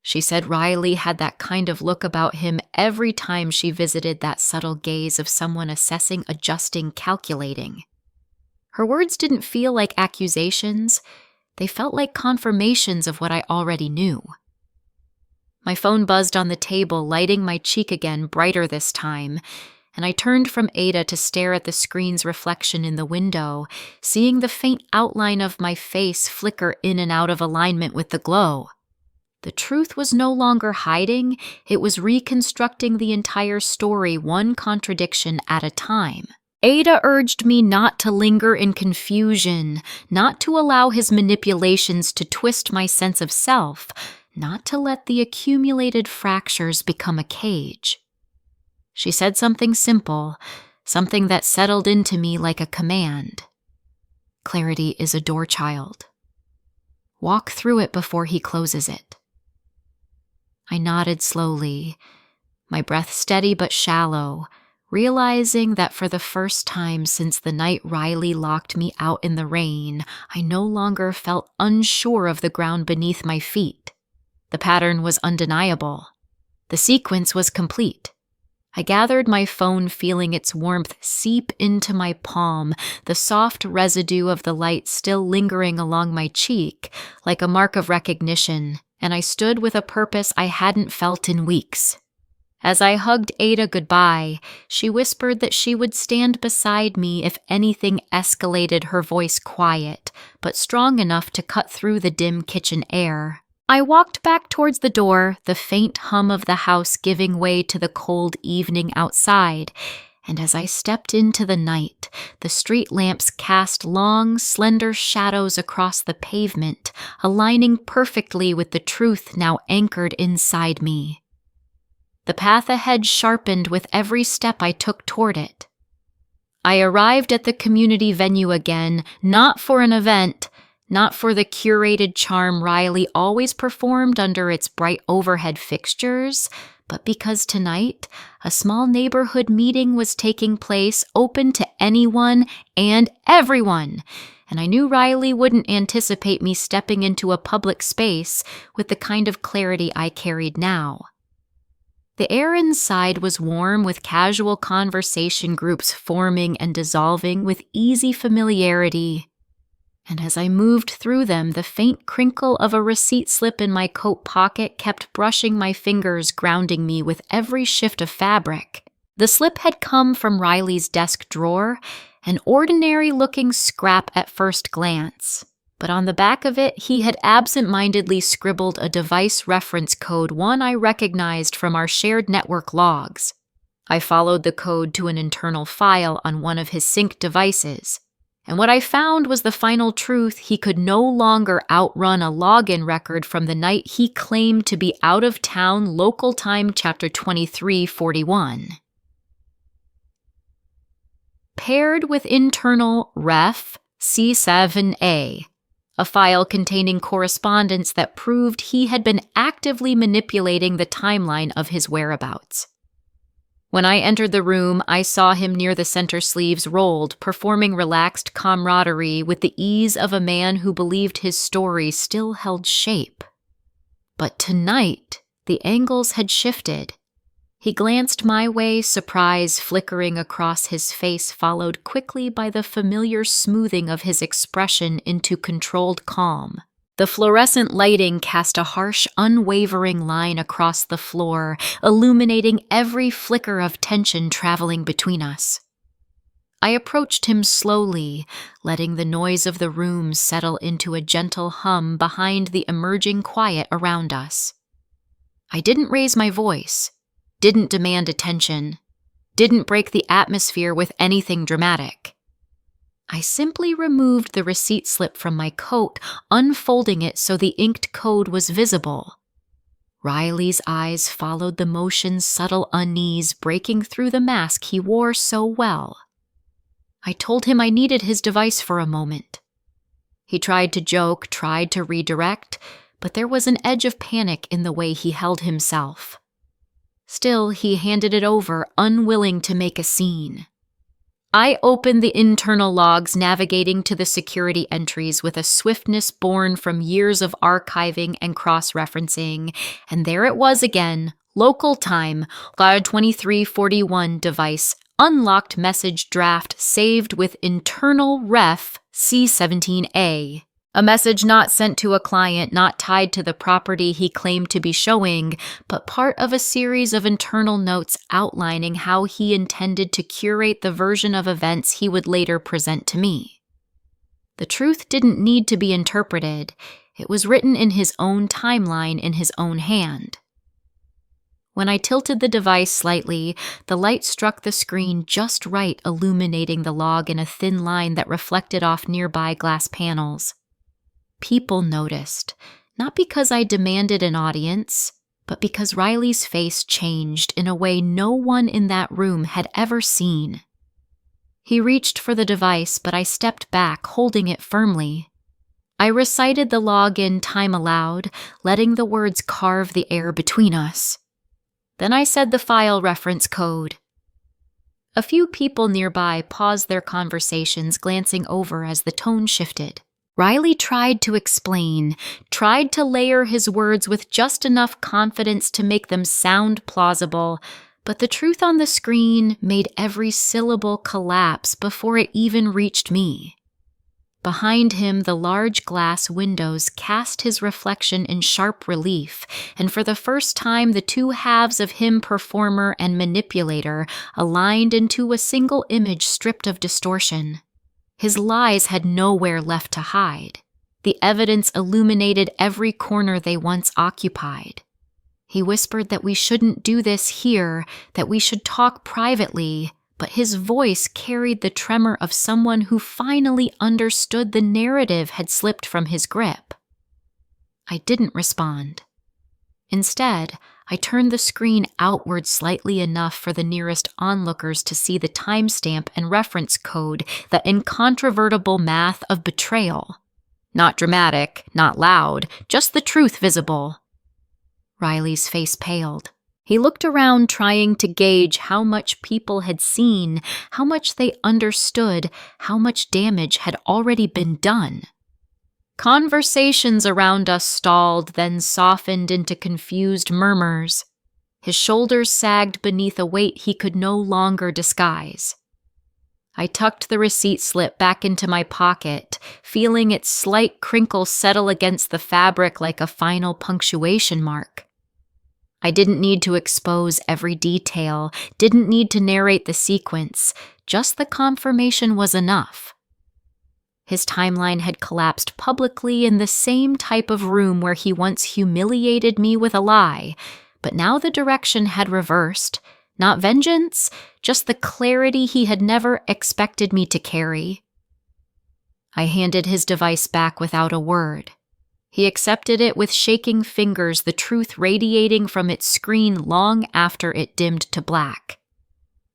[SPEAKER 1] She said Riley had that kind of look about him every time she visited, that subtle gaze of someone assessing, adjusting, calculating. Her words didn't feel like accusations. They felt like confirmations of what I already knew. My phone buzzed on the table, lighting my cheek again, brighter this time, and I turned from Ada to stare at the screen's reflection in the window, seeing the faint outline of my face flicker in and out of alignment with the glow. The truth was no longer hiding, it was reconstructing the entire story one contradiction at a time. Ada urged me not to linger in confusion, not to allow his manipulations to twist my sense of self, not to let the accumulated fractures become a cage. She said something simple, something that settled into me like a command. Clarity is a door child. Walk through it before he closes it. I nodded slowly, my breath steady but shallow, realizing that for the first time since the night Riley locked me out in the rain, I no longer felt unsure of the ground beneath my feet. The pattern was undeniable. The sequence was complete. I gathered my phone, feeling its warmth seep into my palm, the soft residue of the light still lingering along my cheek, like a mark of recognition, and I stood with a purpose I hadn't felt in weeks. As I hugged Ada goodbye, she whispered that she would stand beside me if anything escalated, her voice quiet, but strong enough to cut through the dim kitchen air. I walked back towards the door, the faint hum of the house giving way to the cold evening outside, and as I stepped into the night, the street lamps cast long, slender shadows across the pavement, aligning perfectly with the truth now anchored inside me. The path ahead sharpened with every step I took toward it. I arrived at the community venue again, not for an event, not for the curated charm Riley always performed under its bright overhead fixtures, but because tonight, a small neighborhood meeting was taking place, open to anyone and everyone, and I knew Riley wouldn't anticipate me stepping into a public space with the kind of clarity I carried now. The air inside was warm with casual conversation groups forming and dissolving with easy familiarity. And as I moved through them, the faint crinkle of a receipt slip in my coat pocket kept brushing my fingers, grounding me with every shift of fabric. The slip had come from Riley's desk drawer, an ordinary-looking scrap at first glance. But on the back of it, he had absent-mindedly scribbled a device reference code, one I recognized from our shared network logs. I followed the code to an internal file on one of his sync devices, and what I found was the final truth: he could no longer outrun a login record from the night he claimed to be out of town, local time chapter 2341. Paired with internal ref C7A, a file containing correspondence that proved he had been actively manipulating the timeline of his whereabouts. When I entered the room, I saw him near the center sleeves rolled, performing relaxed camaraderie with the ease of a man who believed his story still held shape. But tonight, the angles had shifted. He glanced my way, surprise flickering across his face, followed quickly by the familiar smoothing of his expression into controlled calm. The fluorescent lighting cast a harsh, unwavering line across the floor, illuminating every flicker of tension traveling between us. I approached him slowly, letting the noise of the room settle into a gentle hum behind the emerging quiet around us. I didn't raise my voice, didn't demand attention, didn't break the atmosphere with anything dramatic. I simply removed the receipt slip from my coat, unfolding it so the inked code was visible. Riley's eyes followed the motion's subtle unease breaking through the mask he wore so well. I told him I needed his device for a moment. He tried to joke, tried to redirect, but there was an edge of panic in the way he held himself. Still, he handed it over, unwilling to make a scene. I opened the internal logs, navigating to the security entries with a swiftness born from years of archiving and cross-referencing, and there it was again, local time, 2341 device, unlocked message draft saved with internal ref C17A. A message not sent to a client, not tied to the property he claimed to be showing, but part of a series of internal notes outlining how he intended to curate the version of events he would later present to me. The truth didn't need to be interpreted. It was written in his own timeline in his own hand. When I tilted the device slightly, the light struck the screen just right, illuminating the log in a thin line that reflected off nearby glass panels. People noticed, not because I demanded an audience, but because Riley's face changed in a way no one in that room had ever seen. He reached for the device, but I stepped back, holding it firmly. I recited the log in time aloud, letting the words carve the air between us. Then I said the file reference code. A few people nearby paused their conversations, glancing over as the tone shifted. Riley tried to explain, tried to layer his words with just enough confidence to make them sound plausible, but the truth on the screen made every syllable collapse before it even reached me. Behind him, the large glass windows cast his reflection in sharp relief, and for the first time the two halves of him, performer and manipulator, aligned into a single image stripped of distortion. His lies had nowhere left to hide. The evidence illuminated every corner they once occupied. He whispered that we shouldn't do this here, that we should talk privately, but his voice carried the tremor of someone who finally understood the narrative had slipped from his grip. I didn't respond. Instead, I turned the screen outward slightly enough for the nearest onlookers to see the timestamp and reference code, the incontrovertible math of betrayal. Not dramatic, not loud, just the truth visible. Riley's face paled. He looked around, trying to gauge how much people had seen, how much they understood, how much damage had already been done. Conversations around us stalled, then softened into confused murmurs. His shoulders sagged beneath a weight he could no longer disguise. I tucked the receipt slip back into my pocket, feeling its slight crinkle settle against the fabric like a final punctuation mark. I didn't need to expose every detail, didn't need to narrate the sequence, just the confirmation was enough. His timeline had collapsed publicly in the same type of room where he once humiliated me with a lie, but now the direction had reversed. Not vengeance, just the clarity he had never expected me to carry. I handed his device back without a word. He accepted it with shaking fingers, the truth radiating from its screen long after it dimmed to black.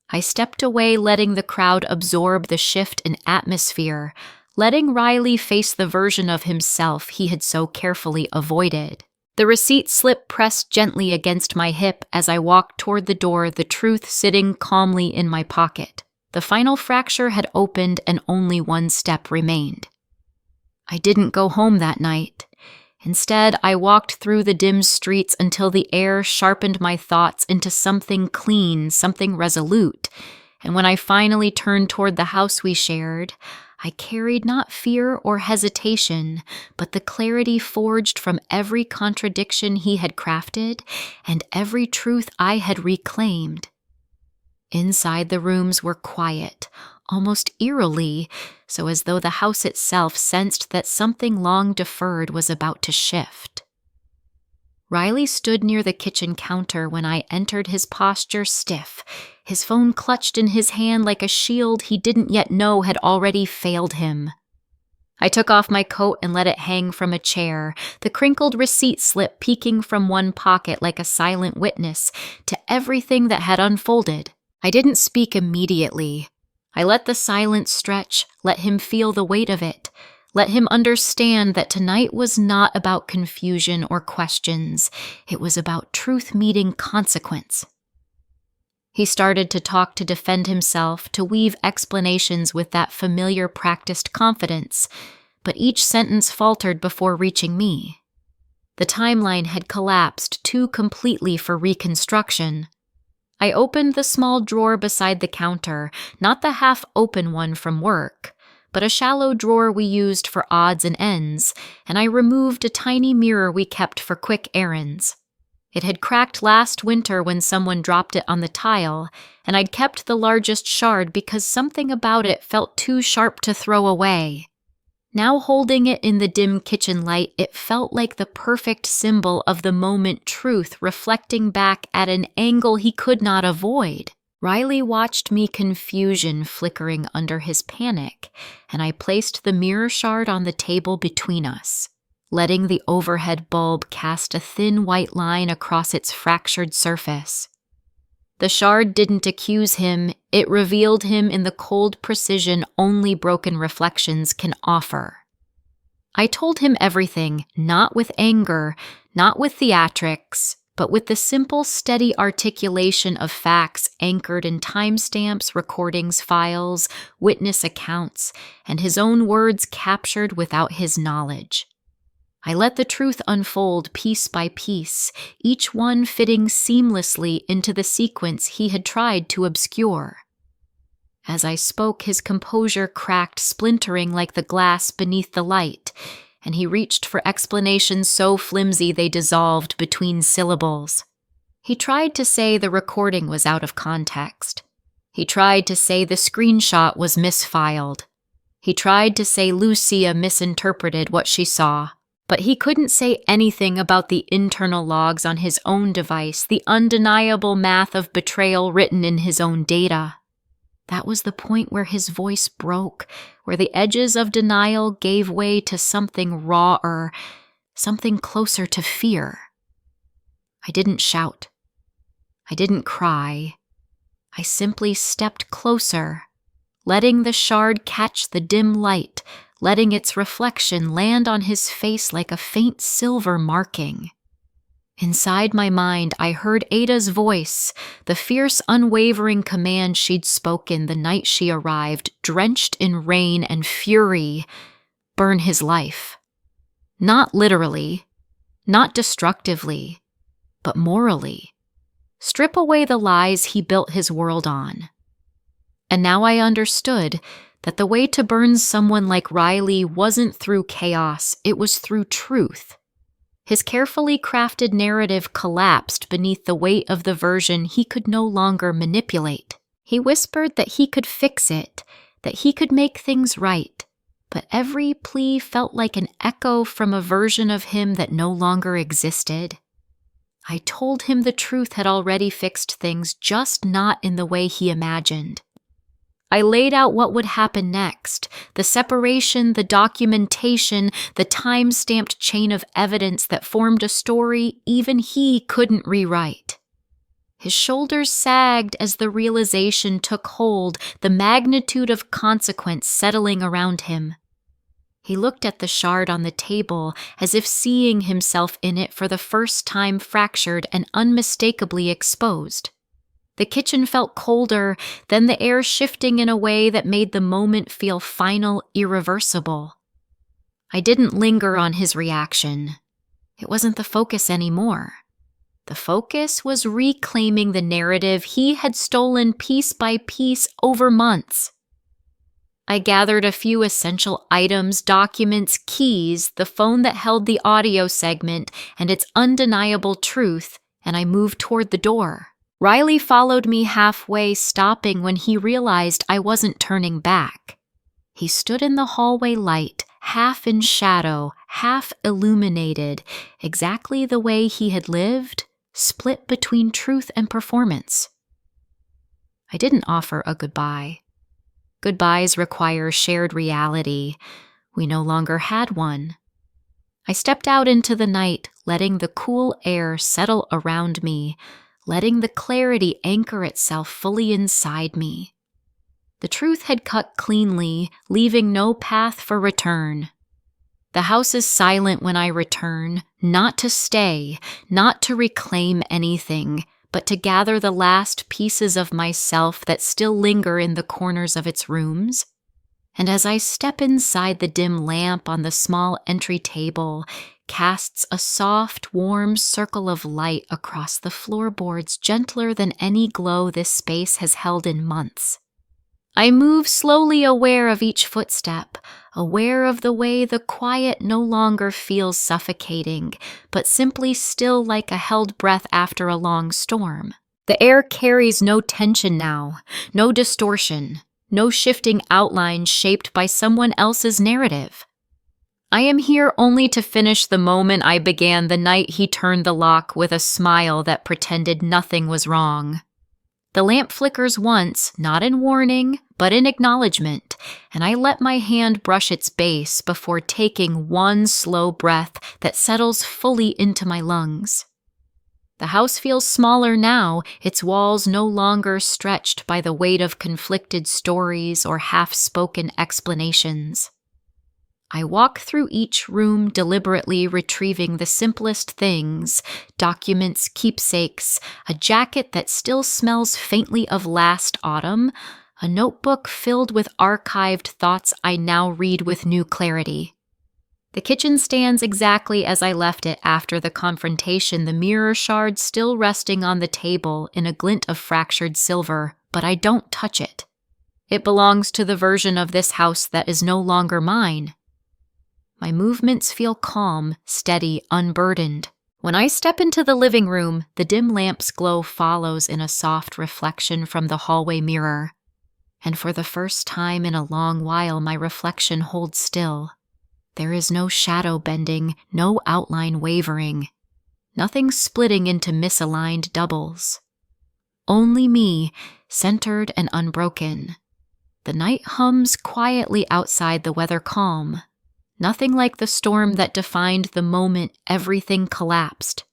[SPEAKER 1] I stepped away, letting the crowd absorb the shift in atmosphere, letting Riley face the version of himself he had so carefully avoided. The receipt slip pressed gently against my hip as I walked toward the door, the truth sitting calmly in my pocket. The final fracture had opened and only one step remained. I didn't go home that night. Instead, I walked through the dim streets until the air sharpened my thoughts into something clean, something resolute, and when I finally turned toward the house we shared, I carried not fear or hesitation, but the clarity forged from every contradiction he had crafted and every truth I had reclaimed. Inside, the rooms were quiet, almost eerily, so as though the house itself sensed that something long deferred was about to shift. Riley stood near the kitchen counter when I entered, his posture stiff, his phone clutched in his hand like a shield he didn't yet know had already failed him. I took off my coat and let it hang from a chair, the crinkled receipt slip peeking from one pocket like a silent witness to everything that had unfolded. I didn't speak immediately. I let the silence stretch, let him feel the weight of it. Let him understand that tonight was not about confusion or questions. It was about truth meeting consequence. He started to talk, to defend himself, to weave explanations with that familiar practiced confidence, but each sentence faltered before reaching me. The timeline had collapsed too completely for reconstruction. I opened the small drawer beside the counter, not the half-open one from work, but a shallow drawer we used for odds and ends, and I removed a tiny mirror we kept for quick errands. It had cracked last winter when someone dropped it on the tile, and I'd kept the largest shard because something about it felt too sharp to throw away. Now holding it in the dim kitchen light, it felt like the perfect symbol of the moment truth reflecting back at an angle he could not avoid. Riley watched me, confusion flickering under his panic, and I placed the mirror shard on the table between us, letting the overhead bulb cast a thin white line across its fractured surface. The shard didn't accuse him, it revealed him in the cold precision only broken reflections can offer. I told him everything, not with anger, not with theatrics, but with the simple, steady articulation of facts anchored in timestamps, recordings, files, witness accounts, and his own words captured without his knowledge. I let the truth unfold piece by piece, each one fitting seamlessly into the sequence he had tried to obscure. As I spoke, his composure cracked, splintering like the glass beneath the light, and he reached for explanations so flimsy they dissolved between syllables. He tried to say the recording was out of context. He tried to say the screenshot was misfiled. He tried to say Lucia misinterpreted what she saw. But he couldn't say anything about the internal logs on his own device, the undeniable math of betrayal written in his own data. That was the point where his voice broke, where the edges of denial gave way to something rawer, something closer to fear. I didn't shout. I didn't cry. I simply stepped closer, letting the shard catch the dim light, letting its reflection land on his face like a faint silver marking. Inside my mind, I heard Ada's voice, the fierce, unwavering command she'd spoken the night she arrived, drenched in rain and fury: burn his life. Not literally, not destructively, but morally. Strip away the lies he built his world on. And now I understood that the way to burn someone like Riley wasn't through chaos, it was through truth. His carefully crafted narrative collapsed beneath the weight of the version he could no longer manipulate. He whispered that he could fix it, that he could make things right, but every plea felt like an echo from a version of him that no longer existed. I told him the truth had already fixed things, just not in the way he imagined. I laid out what would happen next, the separation, the documentation, the time-stamped chain of evidence that formed a story even he couldn't rewrite. His shoulders sagged as the realization took hold, the magnitude of consequence settling around him. He looked at the shard on the table as if seeing himself in it for the first time, fractured and unmistakably exposed. The kitchen felt colder, then the air shifting in a way that made the moment feel final, irreversible. I didn't linger on his reaction. It wasn't the focus anymore. The focus was reclaiming the narrative he had stolen piece by piece over months. I gathered a few essential items, documents, keys, the phone that held the audio segment and its undeniable truth, and I moved toward the door. Riley followed me halfway, stopping when he realized I wasn't turning back. He stood in the hallway light, half in shadow, half illuminated, exactly the way he had lived, split between truth and performance. I didn't offer a goodbye. Goodbyes require shared reality. We no longer had one. I stepped out into the night, letting the cool air settle around me, letting the clarity anchor itself fully inside me. The truth had cut cleanly, leaving no path for return. The house is silent when I return, not to stay, not to reclaim anything, but to gather the last pieces of myself that still linger in the corners of its rooms. And as I step inside, the dim lamp on the small entry table casts a soft, warm circle of light across the floorboards, gentler than any glow this space has held in months. I move slowly, aware of each footstep, aware of the way the quiet no longer feels suffocating, but simply still like a held breath after a long storm. The air carries no tension now, no distortion, no shifting outlines shaped by someone else's narrative. I am here only to finish the moment I began the night he turned the lock with a smile that pretended nothing was wrong. The lamp flickers once, not in warning, but in acknowledgement, and I let my hand brush its base before taking one slow breath that settles fully into my lungs. The house feels smaller now, its walls no longer stretched by the weight of conflicted stories or half-spoken explanations. I walk through each room deliberately retrieving the simplest things, documents, keepsakes, a jacket that still smells faintly of last autumn, a notebook filled with archived thoughts I now read with new clarity. The kitchen stands exactly as I left it after the confrontation, the mirror shard still resting on the table in a glint of fractured silver, but I don't touch it. It belongs to the version of this house that is no longer mine. My movements feel calm, steady, unburdened. When I step into the living room, the dim lamp's glow follows in a soft reflection from the hallway mirror. And for the first time in a long while, my reflection holds still. There is no shadow bending, no outline wavering, nothing splitting into misaligned doubles. Only me, centered and unbroken. The night hums quietly outside, the weather calm. Nothing like the storm that defined the moment everything collapsed.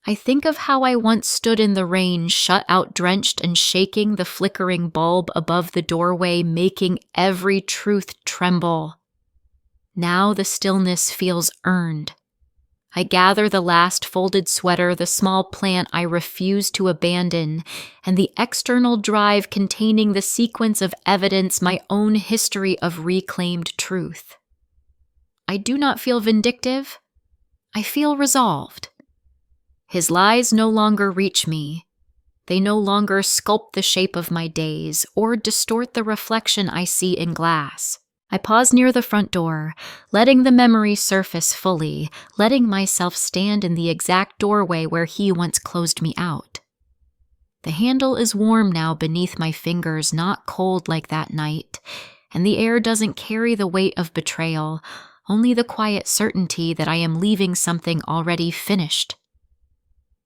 [SPEAKER 1] I think of how I once stood in the rain, shut out, drenched, and shaking the flickering bulb above the doorway, making every truth tremble. Now the stillness feels earned. I gather the last folded sweater, the small plant I refuse to abandon, and the external drive containing the sequence of evidence, my own history of reclaimed truth. I do not feel vindictive. I feel resolved. His lies no longer reach me. They no longer sculpt the shape of my days or distort the reflection I see in glass. I pause near the front door, letting the memory surface fully, letting myself stand in the exact doorway where he once closed me out. The handle is warm now beneath my fingers, not cold like that night, and the air doesn't carry the weight of betrayal, only the quiet certainty that I am leaving something already finished.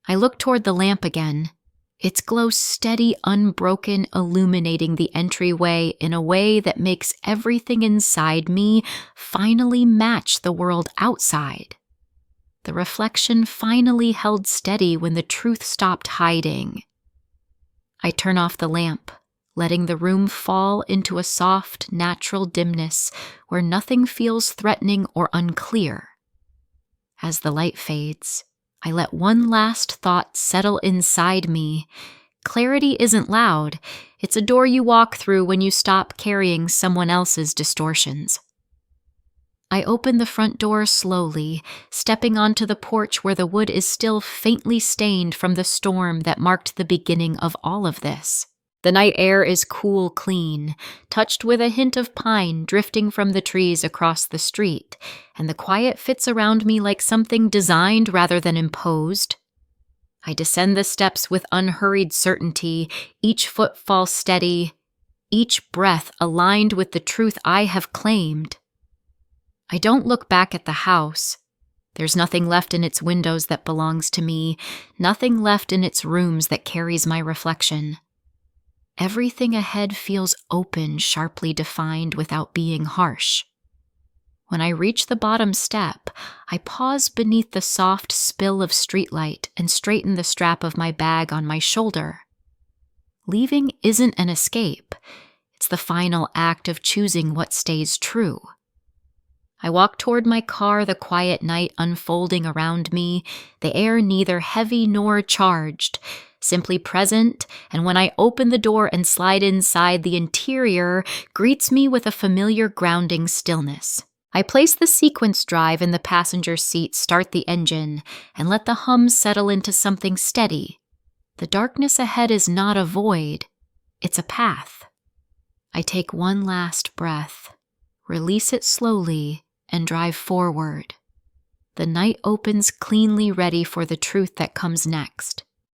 [SPEAKER 1] I look toward the lamp again, its glow steady, unbroken, illuminating the entryway in a way that makes everything inside me finally match the world outside. The reflection finally held steady when the truth stopped hiding. I turn off the lamp, letting the room fall into a soft, natural dimness where nothing feels threatening or unclear. As the light fades, I let one last thought settle inside me. Clarity isn't loud. It's a door you walk through when you stop carrying someone else's distortions. I open the front door slowly, stepping onto the porch where the wood is still faintly stained from the storm that marked the beginning of all of this. The night air is cool, clean, touched with a hint of pine drifting from the trees across the street, and the quiet fits around me like something designed rather than imposed. I descend the steps with unhurried certainty, each footfall steady, each breath aligned with the truth I have claimed. I don't look back at the house. There's nothing left in its windows that belongs to me, nothing left in its rooms that carries my reflection. Everything ahead feels open, sharply defined without being harsh. When I reach the bottom step, I pause beneath the soft spill of streetlight and straighten the strap of my bag on my shoulder. Leaving isn't an escape. It's the final act of choosing what stays true. I walk toward my car, the quiet night unfolding around me, the air neither heavy nor charged, simply present, and when I open the door and slide inside, the interior greets me with a familiar grounding stillness. I place the sequence drive in the passenger seat, start the engine, and let the hum settle into something steady. The darkness ahead is not a void, it's a path. I take one last breath, release it slowly, and drive forward. The night opens cleanly, ready for the truth that comes next.